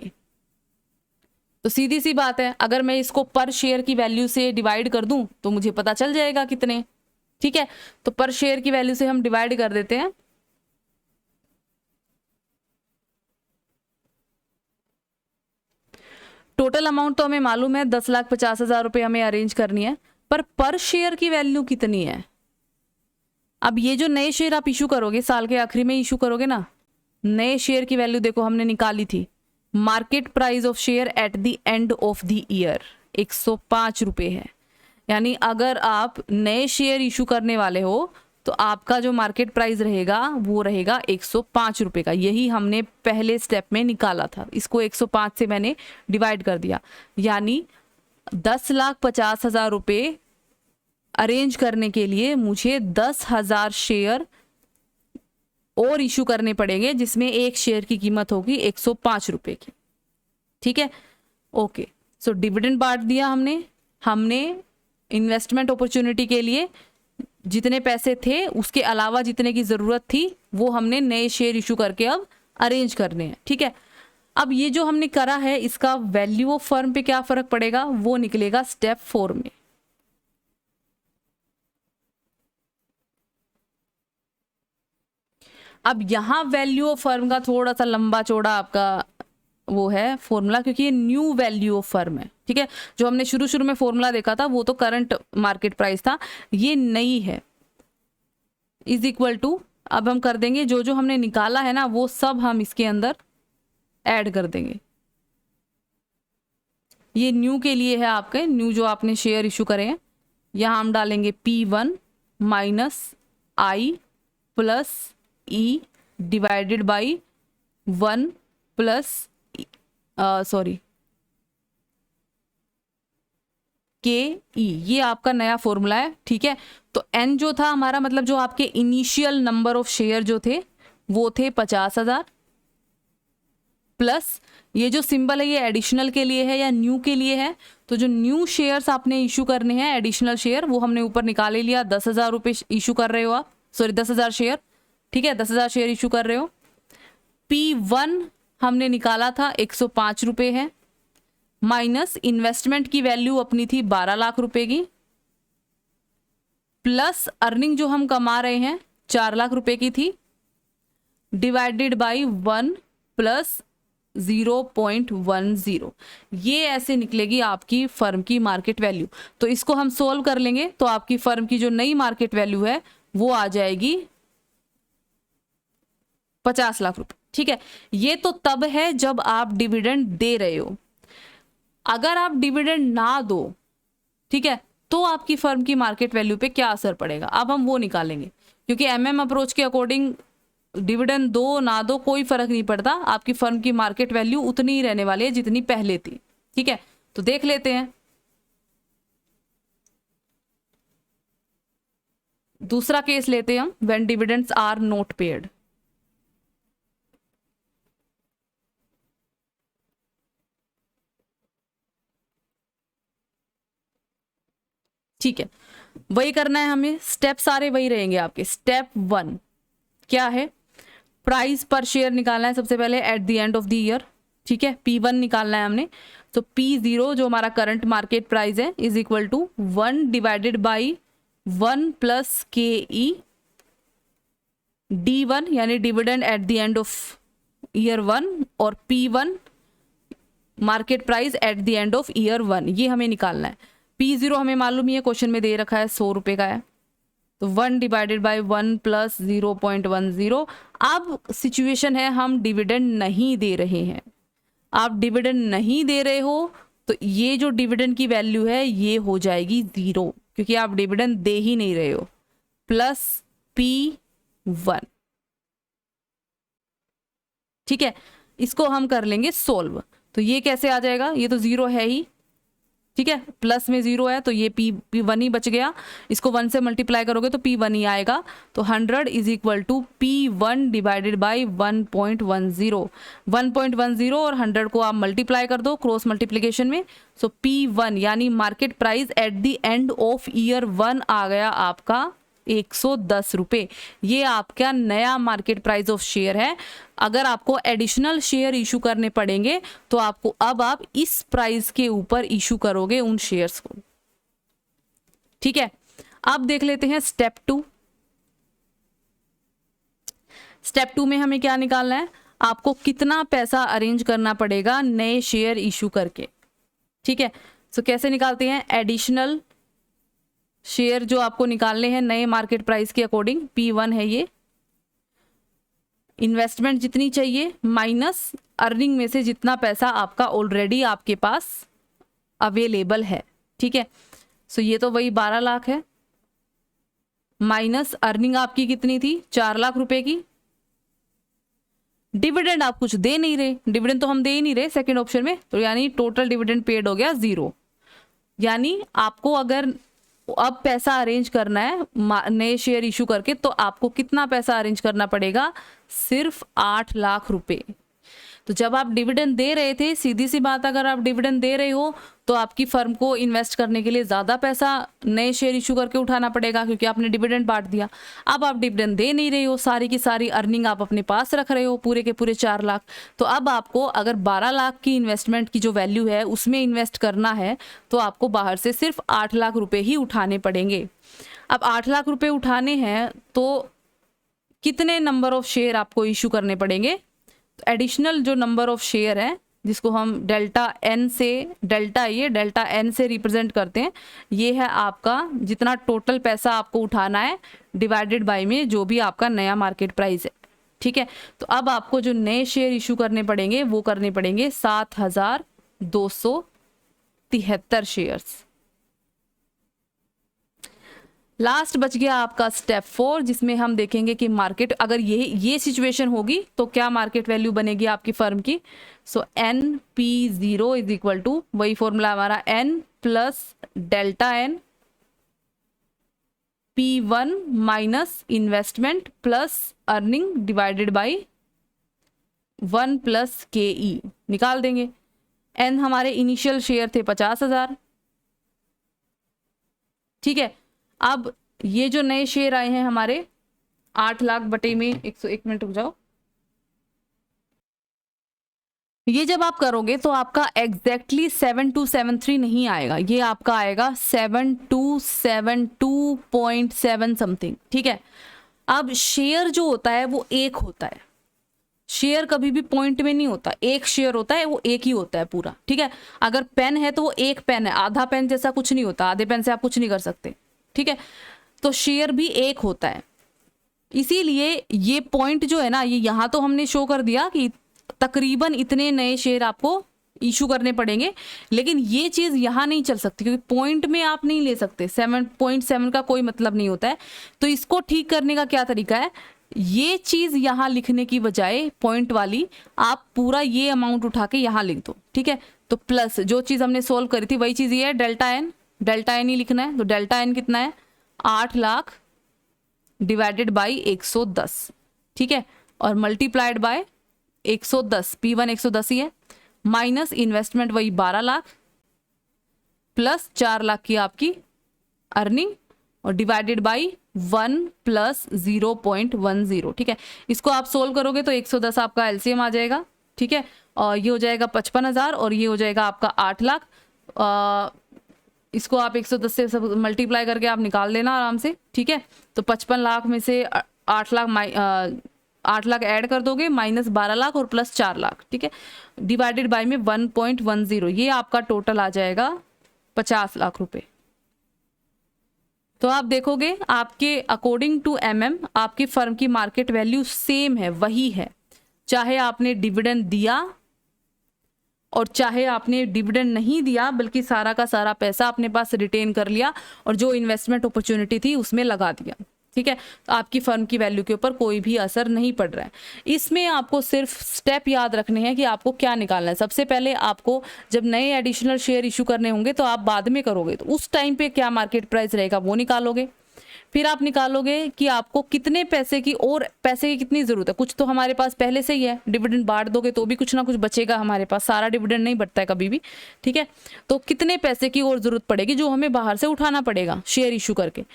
तो सीधी सी बात है, अगर मैं इसको पर शेयर की वैल्यू से डिवाइड कर दूं तो मुझे पता चल जाएगा कितने, ठीक है। तो पर शेयर की वैल्यू से हम डिवाइड कर देते हैं, टोटल अमाउंट तो हमें मालूम है 10,50,000 रुपए हमें अरेंज करनी है, पर शेयर की वैल्यू कितनी है। अब ये जो नए शेयर आप इशू करोगे, साल के आखिरी में इशू करोगे ना, नए शेयर की वैल्यू देखो हमने निकाली थी, market price of share at the end of the year 105 रुपए है। यानी अगर आप नए शेयर इशू करने वाले हो तो आपका जो मार्केट प्राइस रहेगा वो रहेगा 105 रुपए का। यही हमने पहले स्टेप में निकाला था, इसको 105 से मैंने डिवाइड कर दिया, यानी 10,50,000 रुपए अरेंज करने के लिए मुझे 10,000 शेयर और इशू करने पड़ेंगे, जिसमें एक शेयर की कीमत होगी 105 रुपए की। ठीक है, ओके। सो डिविडेंड बांट दिया हमने इन्वेस्टमेंट अपॉर्चुनिटी के लिए जितने पैसे थे उसके अलावा जितने की ज़रूरत थी वो हमने नए शेयर इशू करके अब अरेंज करने हैं। ठीक है, अब ये जो हमने करा है इसका वैल्यू ऑफ फर्म पे क्या फ़र्क पड़ेगा वो निकलेगा स्टेप 4 में। अब यहाँ वैल्यू ऑफ फर्म का थोड़ा सा लंबा चौड़ा आपका वो है फॉर्मूला, क्योंकि ये न्यू वैल्यू ऑफ फर्म है। ठीक है, जो हमने शुरू में फॉर्मूला देखा था वो तो करंट मार्केट प्राइस था, ये नई है। इज इक्वल टू, अब हम कर देंगे जो जो हमने निकाला है ना वो सब हम इसके अंदर ऐड कर देंगे। ये न्यू के लिए है, आपके न्यू जो आपने शेयर इशू करे हैं, यहाँ हम डालेंगे P1 minus I plus E divided by 1 plus K ई, ये आपका नया फॉर्मूला है। ठीक है, तो एन जो था हमारा, मतलब जो आपके इनिशियल नंबर ऑफ शेयर जो थे वो थे 50,000, प्लस ये जो सिंबल है ये एडिशनल के लिए है या न्यू के लिए है। तो जो न्यू शेयर्स आपने इशू करने हैं एडिशनल शेयर, वो हमने ऊपर निकाल ही लिया। 10,000 रुपये इशू कर रहे हो आप, सॉरी 10,000 शेयर। ठीक है, 10,000 शेयर इशू कर रहे हो। P1 हमने निकाला था 105 रुपये है, माइनस इन्वेस्टमेंट की वैल्यू अपनी थी 12 लाख रुपए की, प्लस अर्निंग जो हम कमा रहे हैं 4 लाख रुपए की थी, डिवाइडेड बाई 1 प्लस 0.10। ये ऐसे निकलेगी आपकी फर्म की मार्केट वैल्यू। तो इसको हम सोल्व कर लेंगे तो आपकी फर्म की जो नई मार्केट वैल्यू है वो आ जाएगी 50 लाख रुपए। ठीक है, ये तो तब है जब आप डिविडेंड दे रहे हो। अगर आप डिविडेंड ना दो, ठीक है, तो आपकी फर्म की मार्केट वैल्यू पे क्या असर पड़ेगा, अब हम वो निकालेंगे। क्योंकि एमएम अप्रोच के अकॉर्डिंग डिविडेंड दो ना दो कोई फर्क नहीं पड़ता, आपकी फर्म की मार्केट वैल्यू उतनी ही रहने वाली है जितनी पहले थी। ठीक है, तो देख लेते हैं। दूसरा केस लेते हैं हम, when dividends are not paid. ठीक है, वही करना है हमें, स्टेप सारे वही रहेंगे आपके। स्टेप 1 क्या है, प्राइस पर शेयर निकालना है सबसे पहले eight the end of the year. ठीक है, P1 निकालना है हमने, तो P0 जो हमारा करंट मार्केट प्राइस है is equal to 1 divided by 1 plus K E D1 यानी dividend at the end of year 1, और P1 market price at the end of year 1, ये हमें निकालना है। P0 हमें मालूम ही है, क्वेश्चन में दे रखा है 100 रुपये का है, तो 1 डिवाइडेड बाई 1 प्लस 0.10। अब सिचुएशन है हम डिविडेंड नहीं दे रहे हैं। आप डिविडेंड नहीं दे रहे हो तो ये जो डिविडेंड की वैल्यू है ये हो जाएगी 0, क्योंकि आप डिविडेंड दे ही नहीं रहे हो, प्लस P1। ठीक है, इसको हम कर लेंगे सोल्व। तो ये कैसे आ जाएगा, ये तो 0 है ही। ठीक है, प्लस में 0 है तो ये P1 ही बच गया, इसको 1 से मल्टीप्लाई करोगे तो P1 ही आएगा। तो 100 is equal to P1 divided by 1.10। 1.10 और 100 को आप मल्टीप्लाई कर दो क्रॉस मल्टीप्लिकेशन में, सो P1 यानी market price at the end of year 1 आ गया आपका 110 रुपये। ये आपका नया मार्केट प्राइस ऑफ शेयर है। अगर आपको एडिशनल शेयर इशू करने पड़ेंगे तो आपको अब आप इस प्राइस के ऊपर इशू करोगे उन शेयर्स को। ठीक है, अब देख लेते हैं स्टेप 2। स्टेप 2 में हमें क्या निकालना है, आपको कितना पैसा अरेंज करना पड़ेगा नए शेयर इशू करके। ठीक है, सो कैसे निकालते हैं, एडिशनल शेयर जो आपको निकालने हैं नए मार्केट प्राइस के अकॉर्डिंग, P1 है ये, इन्वेस्टमेंट जितनी चाहिए माइनस अर्निंग में से जितना पैसा आपका ऑलरेडी आपके पास अवेलेबल है। ठीक है, सो ये तो वही 12 लाख है, माइनस अर्निंग आपकी कितनी थी 4 लाख रुपए की। डिविडेंड आप कुछ दे नहीं रहे, डिविडेंड तो हम दे ही नहीं रहे सेकंड ऑप्शन में, तो यानी टोटल डिविडेंड पेड हो गया 0। यानी आपको अगर अब पैसा अरेंज करना है नए शेयर इशू करके, तो आपको कितना पैसा अरेंज करना पड़ेगा? सिर्फ 8 लाख रुपए। तो जब आप डिविडेंड दे रहे थे, सीधी सी बात, अगर आप डिविडेंड दे रहे हो तो आपकी फर्म को इन्वेस्ट करने के लिए ज़्यादा पैसा नए शेयर इशू करके उठाना पड़ेगा, क्योंकि आपने डिविडेंड बांट दिया। अब आप डिविडेंड दे नहीं रहे हो, सारी की सारी अर्निंग आप अपने पास रख रहे हो, पूरे के पूरे 4 लाख। तो अब आपको अगर 12 लाख की इन्वेस्टमेंट की जो वैल्यू है उसमें इन्वेस्ट करना है, तो आपको बाहर से सिर्फ 8 लाख रुपए ही उठाने पड़ेंगे। अब 8 लाख रुपए उठाने हैं तो कितने नंबर ऑफ शेयर आपको इशू करने पड़ेंगे? एडिशनल जो नंबर ऑफ शेयर है, जिसको हम डेल्टा एन से, डेल्टा एन से रिप्रेजेंट करते हैं, ये है आपका जितना टोटल पैसा आपको उठाना है डिवाइडेड बाय में जो भी आपका नया मार्केट प्राइस है। ठीक है, तो अब आपको जो नए शेयर इशू करने पड़ेंगे वो करने पड़ेंगे 7,273 शेयर्स। लास्ट बच गया आपका स्टेप 4, जिसमें हम देखेंगे कि मार्केट, अगर ये सिचुएशन होगी तो क्या मार्केट वैल्यू बनेगी आपकी फर्म की। सो NP0 इज इक्वल टू, वही फॉर्मूला हमारा, N plus delta N P1 minus investment plus earning divided by 1 plus KE निकाल देंगे। N हमारे इनिशियल शेयर थे 50,000। ठीक है, अब ये जो नए शेयर आए हैं हमारे 8 लाख बटे में 101 मिनट रुक जाओ, ये जब आप करोगे तो आपका एग्जैक्टली 7273 नहीं आएगा, ये आपका आएगा 7272.7 समथिंग। ठीक है, अब शेयर जो होता है वो एक होता है, शेयर कभी भी पॉइंट में नहीं होता, एक शेयर होता है, वो एक ही होता है पूरा। ठीक है, अगर पेन है तो वो एक पेन है, आधा पेन जैसा कुछ नहीं होता, आधे पेन से आप कुछ नहीं कर सकते। ठीक है, तो शेयर भी एक होता है, इसीलिए ये पॉइंट जो है ना, ये यहाँ तो हमने शो कर दिया कि तकरीबन इतने नए शेयर आपको इशू करने पड़ेंगे, लेकिन ये चीज़ यहाँ नहीं चल सकती, क्योंकि पॉइंट में आप नहीं ले सकते, 7.7 का कोई मतलब नहीं होता है। तो इसको ठीक करने का क्या तरीका है, ये चीज़ यहाँ लिखने की बजाय पॉइंट वाली, आप पूरा ये अमाउंट उठा के यहाँ लिख दो। ठीक है, तो प्लस जो चीज़ हमने सोल्व करी थी वही चीज़ ये है, डेल्टा एन ही लिखना है। तो डेल्टा एन कितना है, 8 लाख डिवाइडेड बाई 110। ठीक है, और मल्टीप्लाइड बाय 110, P1 110 ही है, माइनस इन्वेस्टमेंट वही 12 लाख प्लस 4 लाख की आपकी अर्निंग, और डिवाइडेड बाई 1 प्लस 0.10। ठीक है, इसको आप सोल्व करोगे तो 110 आपका एलसीएम आ जाएगा। ठीक है, और ये हो जाएगा 55,000 और ये हो जाएगा आपका 8 लाख। इसको आप 110 से सब मल्टीप्लाई करके आप निकाल लेना आराम से। ठीक है, तो 55 लाख में से 8 लाख ऐड कर दोगे, माइनस 12 लाख और प्लस 4 लाख। ठीक है, डिवाइडेड बाय में 1.10, ये आपका टोटल आ जाएगा 50 लाख रुपए। तो आप देखोगे आपके अकॉर्डिंग टू आपकी फर्म की मार्केट वैल्यू सेम है, वही है, चाहे आपने डिविडेंड दिया और चाहे आपने डिविडेंड नहीं दिया, बल्कि सारा का सारा पैसा अपने पास रिटेन कर लिया और जो इन्वेस्टमेंट अपॉर्चुनिटी थी उसमें लगा दिया। ठीक है, तो आपकी फर्म की वैल्यू के ऊपर कोई भी असर नहीं पड़ रहा है। इसमें आपको सिर्फ स्टेप याद रखने हैं कि आपको क्या निकालना है। सबसे पहले आपको जब नए एडिशनल शेयर इशू करने होंगे तो आप बाद में करोगे, तो उस टाइम पे क्या मार्केट प्राइस रहेगा वो निकालोगे। फिर आप निकालोगे कि आपको कितने पैसे की, और पैसे की कितनी ज़रूरत है। कुछ तो हमारे पास पहले से ही है, डिविडेंड बांट दोगे तो भी कुछ ना कुछ बचेगा हमारे पास, सारा डिविडेंड नहीं बचता है कभी भी। ठीक है, तो कितने पैसे की और ज़रूरत पड़ेगी जो हमें बाहर से उठाना पड़ेगा शेयर इशू करके।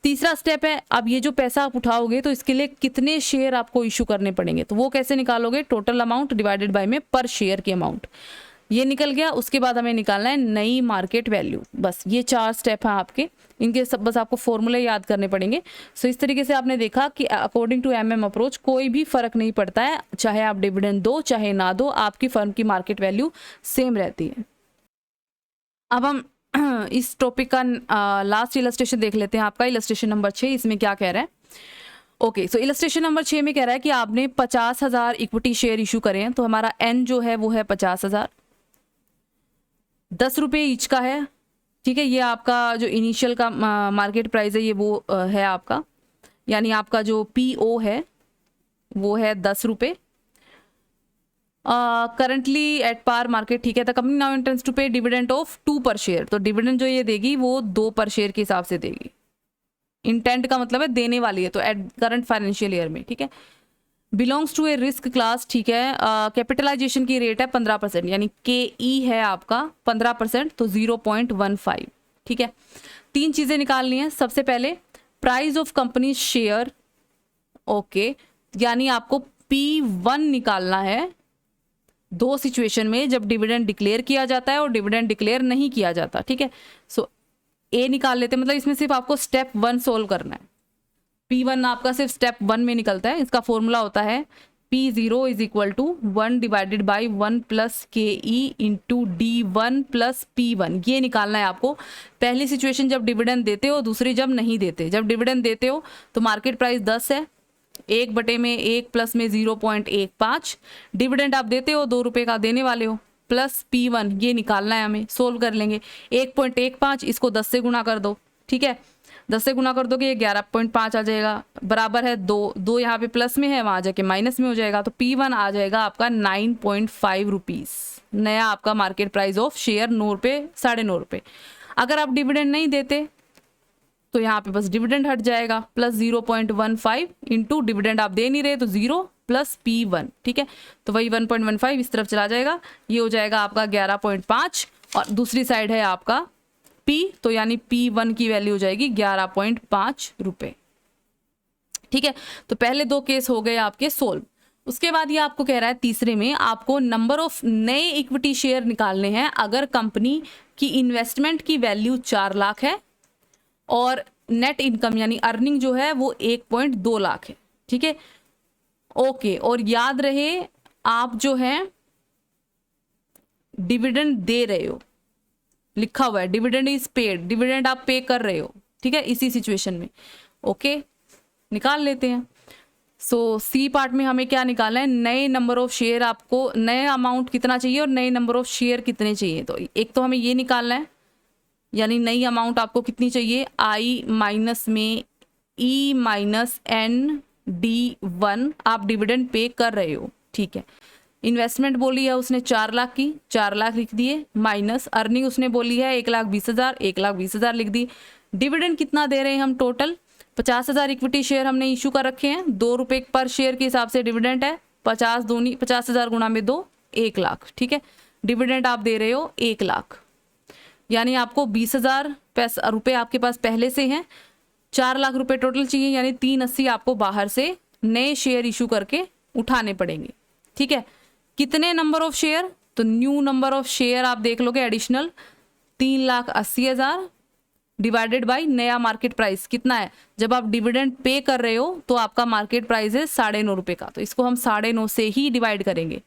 तीसरा स्टेप है, अब ये जो पैसा आप उठाओगे तो इसके लिए कितने शेयर आपको इशू करने पड़ेंगे, तो वो कैसे निकालोगे, टोटल अमाउंट डिवाइडेड बाय में पर शेयर की अमाउंट, ये निकल गया। उसके बाद हमें निकालना है नई मार्केट वैल्यू। बस ये 4 स्टेप हैं आपके, इनके सब बस आपको फॉर्मूले याद करने पड़ेंगे। सो इस तरीके से आपने देखा कि अकॉर्डिंग टू अप्रोच कोई भी फर्क नहीं पड़ता है, चाहे आप डिविडेंड दो चाहे ना दो, आपकी फर्म की मार्केट वैल्यू सेम रहती है। अब हम इस टॉपिक का लास्ट इलस्ट्रेशन देख लेते हैं, आपका इलस्ट्रेशन नंबर 6। इसमें क्या कह रहा है, ओके, सो इलस्ट्रेशन नंबर 6 में कह रहा है कि आपने 50,000 इक्विटी शेयर इशू करे हैं, तो हमारा एन जो है वो है 50,000, 10 रुपये ईच का है। ठीक है, ये आपका जो इनिशियल का मार्केट प्राइस है ये वो है आपका, यानी आपका जो PO है वो है 10 रुपये। करंटली एट पार मार्केट, ठीक है। The company now intends to pay dividend of 2 per share, तो डिविडेंड जो ये देगी वो 2 पर शेयर के हिसाब से देगी। इंटेंट का मतलब है देने वाली है, तो एट करंट फाइनेंशियल ईयर में, ठीक है। Belongs to a risk class, ठीक है। कैपिटलाइजेशन की रेट है 15%, यानी KE है आपका 15%, तो 0.15, ठीक है। 3 चीजें निकालनी है। सबसे पहले price of company share, okay, यानी आपको P1 निकालना है 2 सिचुएशन में, जब डिविडेंड डिक्लेयर किया जाता है और डिविडेंड डिक्लेयर नहीं किया जाता, ठीक है। सो A निकाल लेते हैं, मतलब इसमें सिर्फ आपको स्टेप 1 सोल्व करना है। P1 आपका सिर्फ स्टेप 1 में निकलता है। इसका फॉर्मूला होता है P0 is equal to 1 divided by 1 plus KE into D1 plus P1। ये निकालना है आपको। पहली सिचुएशन जब डिविडेंड देते हो, दूसरी जब नहीं देते। जब डिविडेंड देते हो तो मार्केट प्राइस 10 है, 1 बटे में 1 प्लस में 0.15। डिविडेंड आप देते हो 2 रुपये का देने वाले हो, प्लस P1 ये निकालना है हमें। सोल्व कर लेंगे। 1.15 इसको 10 से गुणा कर दो, ठीक है। 10 से गुणा कर दोगे ये 11.5 आ जाएगा, बराबर है 2 यहाँ पे प्लस में है, वहां जाके माइनस में हो जाएगा, तो P1 आ जाएगा आपका 9.5 रुपीज। नया आपका मार्केट प्राइस ऑफ शेयर 9 रुपये, 9.5 रुपये। अगर आप डिविडेंड नहीं देते तो यहाँ पे बस डिविडेंड हट जाएगा, प्लस 0.15 इंटू डिविडेंड आप दे नहीं रहे तो 0 प्लस P1, ठीक है। तो वही 1.15 इस तरफ चला जाएगा, ये हो जाएगा आपका 11.5, और दूसरी साइड है आपका P, तो यानी P1 की वैल्यू हो जाएगी 11.5 रुपये, ठीक है। तो पहले 2 केस हो गए आपके सोल्व। उसके बाद ये आपको कह रहा है तीसरे में आपको नंबर ऑफ नए इक्विटी शेयर निकालने हैं अगर कंपनी की इन्वेस्टमेंट की वैल्यू 4 लाख है और नेट इनकम यानी अर्निंग जो है वो 1.2 लाख है, ठीक है। ओके, और याद रहे आप जो है डिविडेंड दे रहे हो, लिखा हुआ है डिविडेंड इज पेड, डिविडेंड आप पे कर रहे हो, ठीक है, इसी सिचुएशन में। ओके, निकाल लेते हैं। सो सी पार्ट में हमें क्या निकालना है, नए नंबर ऑफ शेयर, आपको नए अमाउंट कितना चाहिए और नए नंबर ऑफ शेयर कितने चाहिए। तो एक तो हमें ये निकालना है, यानी नई अमाउंट आपको कितनी चाहिए, I माइनस में E माइनस ND1 आप डिविडेंड पे कर रहे हो, ठीक है। इन्वेस्टमेंट बोली है उसने 4 लाख की, 4 लाख लिख दिए, माइनस अर्निंग उसने बोली है 1,20,000, 1,20,000 लिख दी। डिविडेंड कितना दे रहे हैं हम, टोटल 50,000 इक्विटी शेयर हमने इशू कर रखे हैं, 2 रुपये पर शेयर के हिसाब से डिविडेंड है। 50,000 गुणा में 2, 1 लाख, ठीक है। डिविडेंड आप दे रहे हो 1 लाख, यानी आपको 20,000 रुपये आपके पास पहले से हैं, 4 लाख रुपए टोटल चाहिए, यानी 380 आपको बाहर से नए शेयर इशू करके उठाने पड़ेंगे, ठीक है। कितने नंबर ऑफ शेयर, तो न्यू नंबर ऑफ शेयर आप देख लोगे एडिशनल 3,80,000 डिवाइडेड बाय नया मार्केट प्राइस कितना है। जब आप डिविडेंड पे कर रहे हो तो आपका मार्केट प्राइस है 9.5 रुपये का, तो इसको हम 9.5 से ही डिवाइड करेंगे,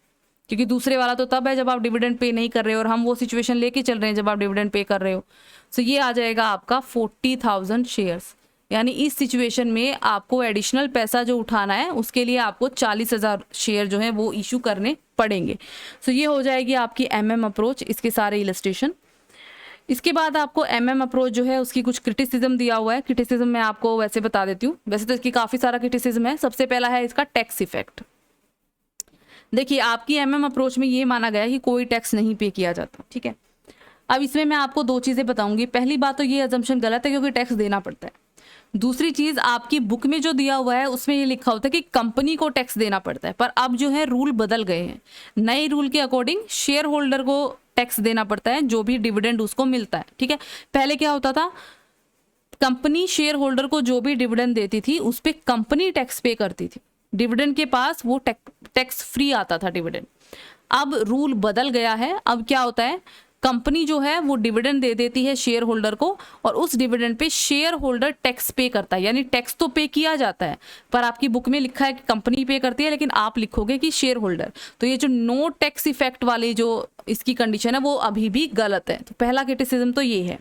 क्योंकि दूसरे वाला तो तब है जब आप डिविडेंड पे नहीं कर रहे हो, और हम वो सिचुएशन लेके चल रहे हैं जब आप डिविडेंड पे कर रहे हो। सो ये आ जाएगा आपका 40,000 शेयर्स, यानी इस सिचुएशन में आपको एडिशनल पैसा जो उठाना है उसके लिए आपको 40,000 शेयर जो है वो इशू करने पड़ेंगे। सो ये हो जाएगी आपकी MM अप्रोच, इसके सारे इलस्ट्रेशन। इसके बाद आपको MM अप्रोच जो है उसकी कुछ क्रिटिसिज्म दिया हुआ है। क्रिटिसिज्म मैं आपको वैसे बता देती हूँ, वैसे तो इसकी काफ़ी सारा क्रिटिसिज्म है। सबसे पहला है इसका टैक्स इफेक्ट। देखिए, आपकी MM अप्रोच में ये माना गया है कि कोई टैक्स नहीं पे किया जाता, ठीक है। अब इसमें मैं आपको 2 चीज़ें बताऊंगी। पहली बात तो ये अजम्पशन गलत है, क्योंकि टैक्स देना पड़ता है। दूसरी चीज़, आपकी बुक में जो दिया हुआ है उसमें ये लिखा होता है कि कंपनी को टैक्स देना पड़ता है, पर अब जो है रूल बदल गए हैं। नए रूल के अकॉर्डिंग शेयर होल्डर को टैक्स देना पड़ता है, जो भी डिविडेंड उसको मिलता है, ठीक है। पहले क्या होता था, कंपनी शेयर होल्डर को जो भी डिविडेंड देती थी उस पर कंपनी टैक्स पे करती थी, डिविडेंड के पास वो टैक्स फ्री आता था डिविडेंड। अब रूल बदल गया है। अब क्या होता है, कंपनी जो है वो डिविडेंड दे देती है शेयर होल्डर को, और उस dividend pay share holder tax पे करता है, यानी टैक्स तो पे किया जाता है, पर आपकी बुक में लिखा है कि कंपनी पे करती है, लेकिन आप लिखोगे कि शेयर होल्डर। तो ये जो नो टैक्स इफेक्ट वाली जो इसकी कंडीशन है वो अभी भी गलत है। तो पहला क्रिटिसिज्म तो ये है।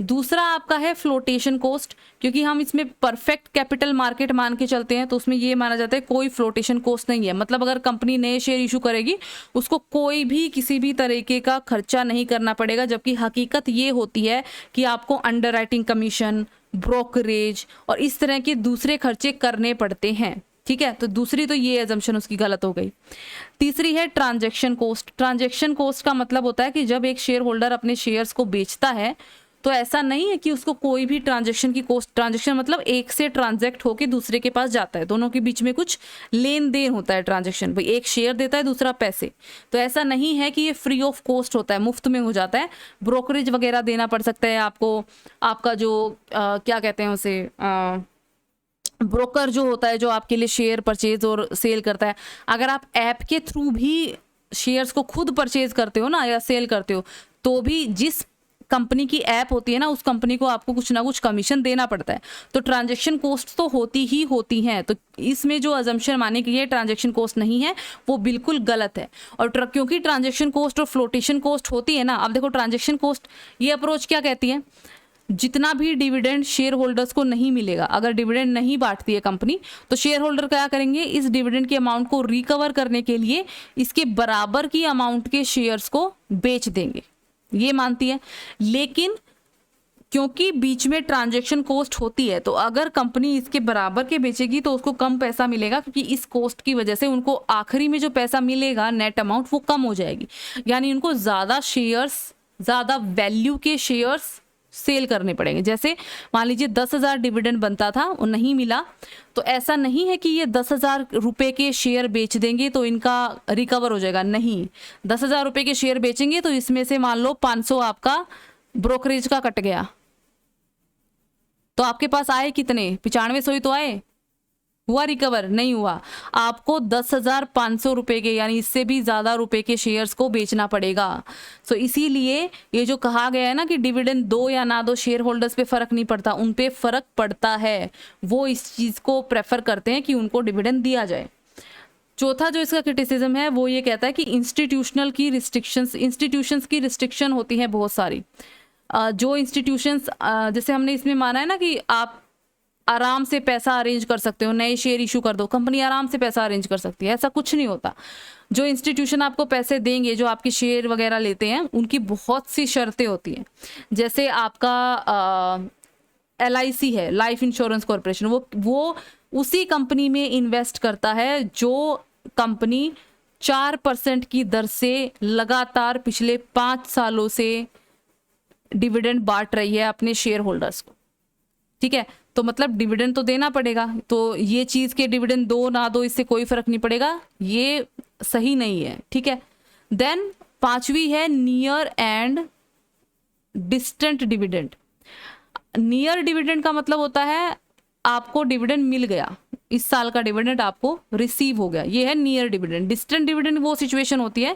दूसरा आपका है फ्लोटेशन कॉस्ट, क्योंकि हम इसमें परफेक्ट कैपिटल मार्केट मान के चलते हैं, तो उसमें ये माना जाता है कोई फ्लोटेशन कॉस्ट नहीं है। मतलब अगर कंपनी नए शेयर इशू करेगी उसको कोई भी किसी भी तरीके का खर्चा नहीं करना पड़ेगा, जबकि हकीकत ये होती है कि आपको अंडरराइटिंग कमीशन, ब्रोकरेज और इस तरह के दूसरे खर्चे करने पड़ते हैं। ठीक है, तो दूसरी तो ये एजम्पशन उसकी गलत हो गई। तीसरी है ट्रांजैक्शन कॉस्ट। ट्रांजैक्शन कॉस्ट का मतलब होता है कि जब एक शेयर होल्डर अपने शेयर्स को बेचता है तो ऐसा नहीं है कि उसको कोई भी ट्रांजैक्शन की कॉस्ट, ट्रांजैक्शन मतलब एक से ट्रांजैक्ट होकर दूसरे के पास जाता है, दोनों के बीच में कुछ लेन देन होता है ट्रांजैक्शन, भाई एक शेयर देता है दूसरा पैसे, तो ऐसा नहीं है कि ये फ्री ऑफ कॉस्ट होता है, मुफ्त में हो जाता है। ब्रोकरेज वगैरह देना पड़ सकता है आपको, आपका जो क्या कहते हैं उसे, ब्रोकर जो होता है जो आपके लिए शेयर परचेज और सेल करता है। अगर आप ऐप के थ्रू भी शेयर्स को खुद परचेज करते हो ना या सेल करते हो, तो भी जिस कंपनी की ऐप होती है ना, उस कंपनी को आपको कुछ ना कुछ कमीशन देना पड़ता है। तो ट्रांजैक्शन कॉस्ट तो होती ही होती हैं। तो इसमें जो अजम्पशन माने कि ये ट्रांजैक्शन कॉस्ट नहीं है, वो बिल्कुल गलत है। और क्योंकि ट्रांजैक्शन कॉस्ट और फ्लोटेशन कॉस्ट होती है ना, अब देखो ट्रांजैक्शन कॉस्ट ये अप्रोच क्या कहती है, जितना भी डिविडेंड शेयर होल्डर्स को नहीं मिलेगा, अगर डिविडेंड नहीं बांटती है कंपनी, तो शेयर होल्डर क्या करेंगे, इस डिविडेंड के अमाउंट को रिकवर करने के लिए इसके बराबर की अमाउंट के शेयर्स को बेच देंगे, ये मानती है। लेकिन क्योंकि बीच में ट्रांजैक्शन कॉस्ट होती है, तो अगर कंपनी इसके बराबर के बेचेगी तो उसको कम पैसा मिलेगा, क्योंकि इस कॉस्ट की वजह से उनको आखिरी में जो पैसा मिलेगा नेट अमाउंट वो कम हो जाएगी, यानी उनको ज़्यादा शेयर्स, ज़्यादा वैल्यू के शेयर्स सेल करने पड़ेंगे। जैसे मान लीजिए 10,000 डिविडेंड बनता था, वो नहीं मिला, तो ऐसा नहीं है कि ये 10,000 रुपये के शेयर बेच देंगे तो इनका रिकवर हो जाएगा, नहीं। 10,000 रुपये के शेयर बेचेंगे तो इसमें से मान लो 500 आपका ब्रोकरेज का कट गया, तो आपके पास आए कितने, 9500 ही तो आए, हुआ रिकवर, नहीं हुआ। आपको 10,500 रुपये के, यानी इससे भी ज़्यादा रुपए के शेयर्स को बेचना पड़ेगा। सो इसीलिए ये जो कहा गया है ना कि डिविडेंड दो या ना दो, शेयर होल्डर्स पे फ़र्क नहीं पड़ता, उन पे फ़र्क पड़ता है, वो इस चीज़ को प्रेफर करते हैं कि उनको डिविडेंड दिया जाए। चौथा जो इसका क्रिटिसिज्म है वो ये कहता है कि इंस्टीट्यूशंस की रिस्ट्रिक्शन होती है बहुत सारी। जो इंस्टीट्यूशंस, जैसे हमने इसमें माना है ना कि आप आराम से पैसा अरेंज कर सकते हो, नए शेयर इशू कर दो, कंपनी आराम से पैसा अरेंज कर सकती है, ऐसा कुछ नहीं होता। जो इंस्टीट्यूशन आपको पैसे देंगे, जो आपके शेयर वगैरह लेते हैं, उनकी बहुत सी शर्तें होती हैं। जैसे आपका LIC है, लाइफ इंश्योरेंस कॉरपोरेशन, वो उसी कंपनी में इन्वेस्ट करता है जो कंपनी 4% की दर से लगातार पिछले 5 सालों से डिविडेंड बांट रही है अपने शेयर होल्डर्स को, ठीक है। तो मतलब डिविडेंड तो देना पड़ेगा, तो ये चीज़ के डिविडेंड दो ना दो इससे कोई फर्क नहीं पड़ेगा, ये सही नहीं है, ठीक है। देन 5वीं है near and distant dividend. Near dividend का मतलब होता है आपको डिविडेंड मिल गया, इस साल का डिविडेंड आपको रिसीव हो गया, ये है नियर डिविडेंड। डिस्टेंट डिविडेंड वो सिचुएशन होती है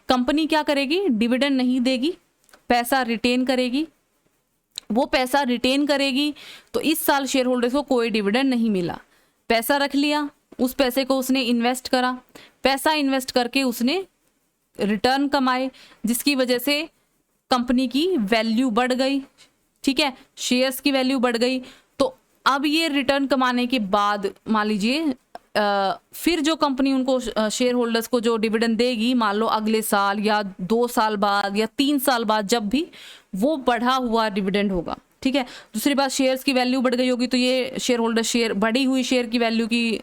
कंपनी क्या करेगी, डिविडेंड नहीं देगी, पैसा रिटेन करेगी, वो पैसा रिटेन करेगी, तो इस साल शेयर होल्डर्स को कोई डिविडेंड नहीं मिला, पैसा रख लिया, उस पैसे को उसने इन्वेस्ट करा, पैसा इन्वेस्ट करके उसने रिटर्न कमाए, जिसकी वजह से कंपनी की वैल्यू बढ़ गई, ठीक है, शेयर्स की वैल्यू बढ़ गई। तो अब ये रिटर्न कमाने के बाद मान लीजिए फिर जो कंपनी उनको शेयर होल्डर्स को जो डिविडेंड देगी, मान लो अगले साल या 2 साल बाद या 3 साल बाद, जब भी वो बढ़ा हुआ डिविडेंड होगा, ठीक है। दूसरी बात, शेयर्स की वैल्यू बढ़ गई होगी, तो ये शेयर होल्डर शेयर, बढ़ी हुई शेयर की वैल्यू की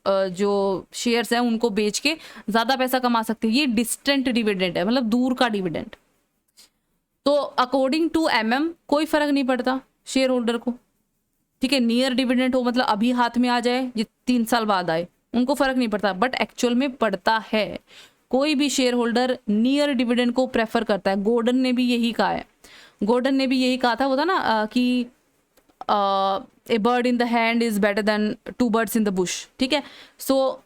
जो शेयर्स हैं उनको बेच के ज़्यादा पैसा कमा सकते हैं, ये डिस्टेंट डिविडेंड है, मतलब दूर का डिविडेंड। तो अकॉर्डिंग टू कोई फ़र्क नहीं पड़ता शेयर होल्डर को, ठीक है। नियर डिविडेंड हो मतलब अभी हाथ में आ जाए, ये 3 साल बाद आए, उनको फ़र्क नहीं पड़ता, बट एक्चुअल में पड़ता है। कोई भी शेयर होल्डर नियर डिविडेंड को प्रेफर करता है। गॉर्डन ने भी यही कहा है, गॉर्डन ने भी यही कहा था, वो था ना कि a bird in the hand is better than 2 birds in the bush, ठीक है। सो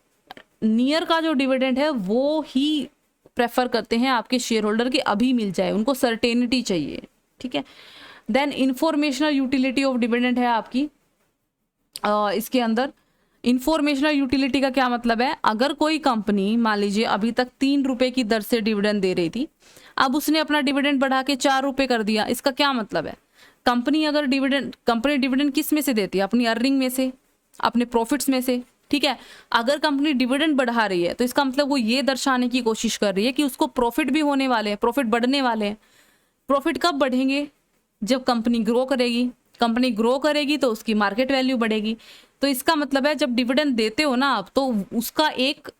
नियर का जो डिविडेंड है वो ही प्रेफर करते हैं आपके शेयर होल्डर कि अभी मिल जाए, उनको सर्टेनिटी चाहिए, ठीक है। Then informational utility of dividend है आपकी इसके अंदर। इंफॉर्मेशनल यूटिलिटी का क्या मतलब है, अगर कोई कंपनी मान लीजिए अभी तक 3 रुपये की दर से डिविडेंड दे रही थी, अब उसने अपना डिविडेंड बढ़ा के 4 रुपये कर दिया, इसका क्या मतलब है, कंपनी डिविडेंड किस में से देती है, अपनी अर्निंग में से, अपने प्रॉफिट्स में से, ठीक है। अगर कंपनी डिविडेंड बढ़ा रही है तो इसका मतलब वो ये दर्शाने की कोशिश कर रही है कि उसको प्रॉफिट भी होने वाले हैं, प्रॉफिट बढ़ने वाले हैं। प्रॉफिट कब बढ़ेंगे, जब कंपनी ग्रो करेगी, कंपनी ग्रो करेगी तो उसकी मार्केट वैल्यू बढ़ेगी, तो इसका मतलब है जब डिविडेंड देते हो ना आप, तो उसका एक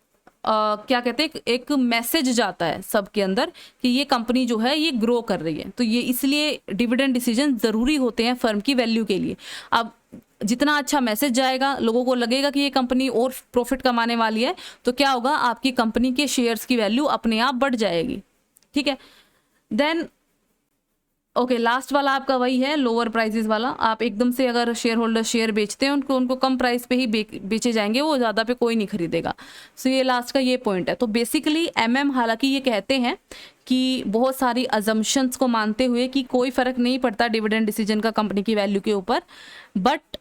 क्या कहते हैं, एक मैसेज जाता है सबके अंदर कि ये कंपनी जो है ये ग्रो कर रही है। तो ये इसलिए डिविडेंड डिसीजन ज़रूरी होते हैं फर्म की वैल्यू के लिए। अब जितना अच्छा मैसेज जाएगा, लोगों को लगेगा कि ये कंपनी और प्रॉफिट कमाने वाली है, तो क्या होगा, आपकी कंपनी के शेयर्स की वैल्यू अपने आप बढ़ जाएगी। ठीक है, देन ओके, लास्ट वाला आपका वही है लोअर प्राइसेस वाला। आप एकदम से अगर शेयर होल्डर शेयर बेचते हैं उनको कम प्राइस पे ही बेचे जाएंगे, वो ज़्यादा पे कोई नहीं खरीदेगा। सो ये लास्ट का ये पॉइंट है। तो बेसिकली एमएम हालांकि ये कहते हैं कि बहुत सारी अजम्पशंस को मानते हुए कि कोई फ़र्क नहीं पड़ता डिविडेंड डिसीजन का कंपनी की वैल्यू के ऊपर, बट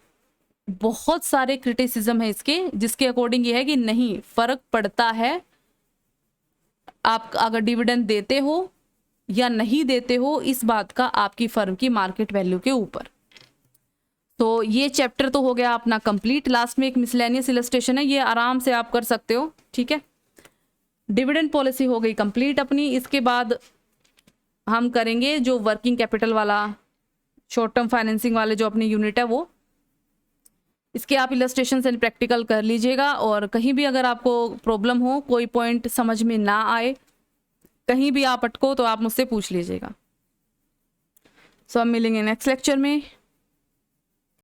बहुत सारे क्रिटिसिज्म है इसके, जिसके अकॉर्डिंग ये है कि नहीं, फ़र्क पड़ता है आप अगर डिविडेंड देते हो या नहीं देते हो, इस बात का आपकी फर्म की मार्केट वैल्यू के ऊपर। तो ये चैप्टर तो हो गया अपना कंप्लीट। लास्ट में एक मिसलेनियस इलस्ट्रेशन है, ये आराम से आप कर सकते हो। ठीक है, डिविडेंड पॉलिसी हो गई कंप्लीट अपनी। इसके बाद हम करेंगे जो वर्किंग कैपिटल वाला, शॉर्ट टर्म फाइनेंसिंग वाले जो अपनी यूनिट है वो, इसके आप इलस्ट्रेशन एंड प्रैक्टिकल कर लीजिएगा। और कहीं भी अगर आपको प्रॉब्लम हो, कोई पॉइंट समझ में ना आए, कहीं भी आप अटको, तो आप मुझसे पूछ लीजिएगा। सो हम मिलेंगे नेक्स्ट लेक्चर में।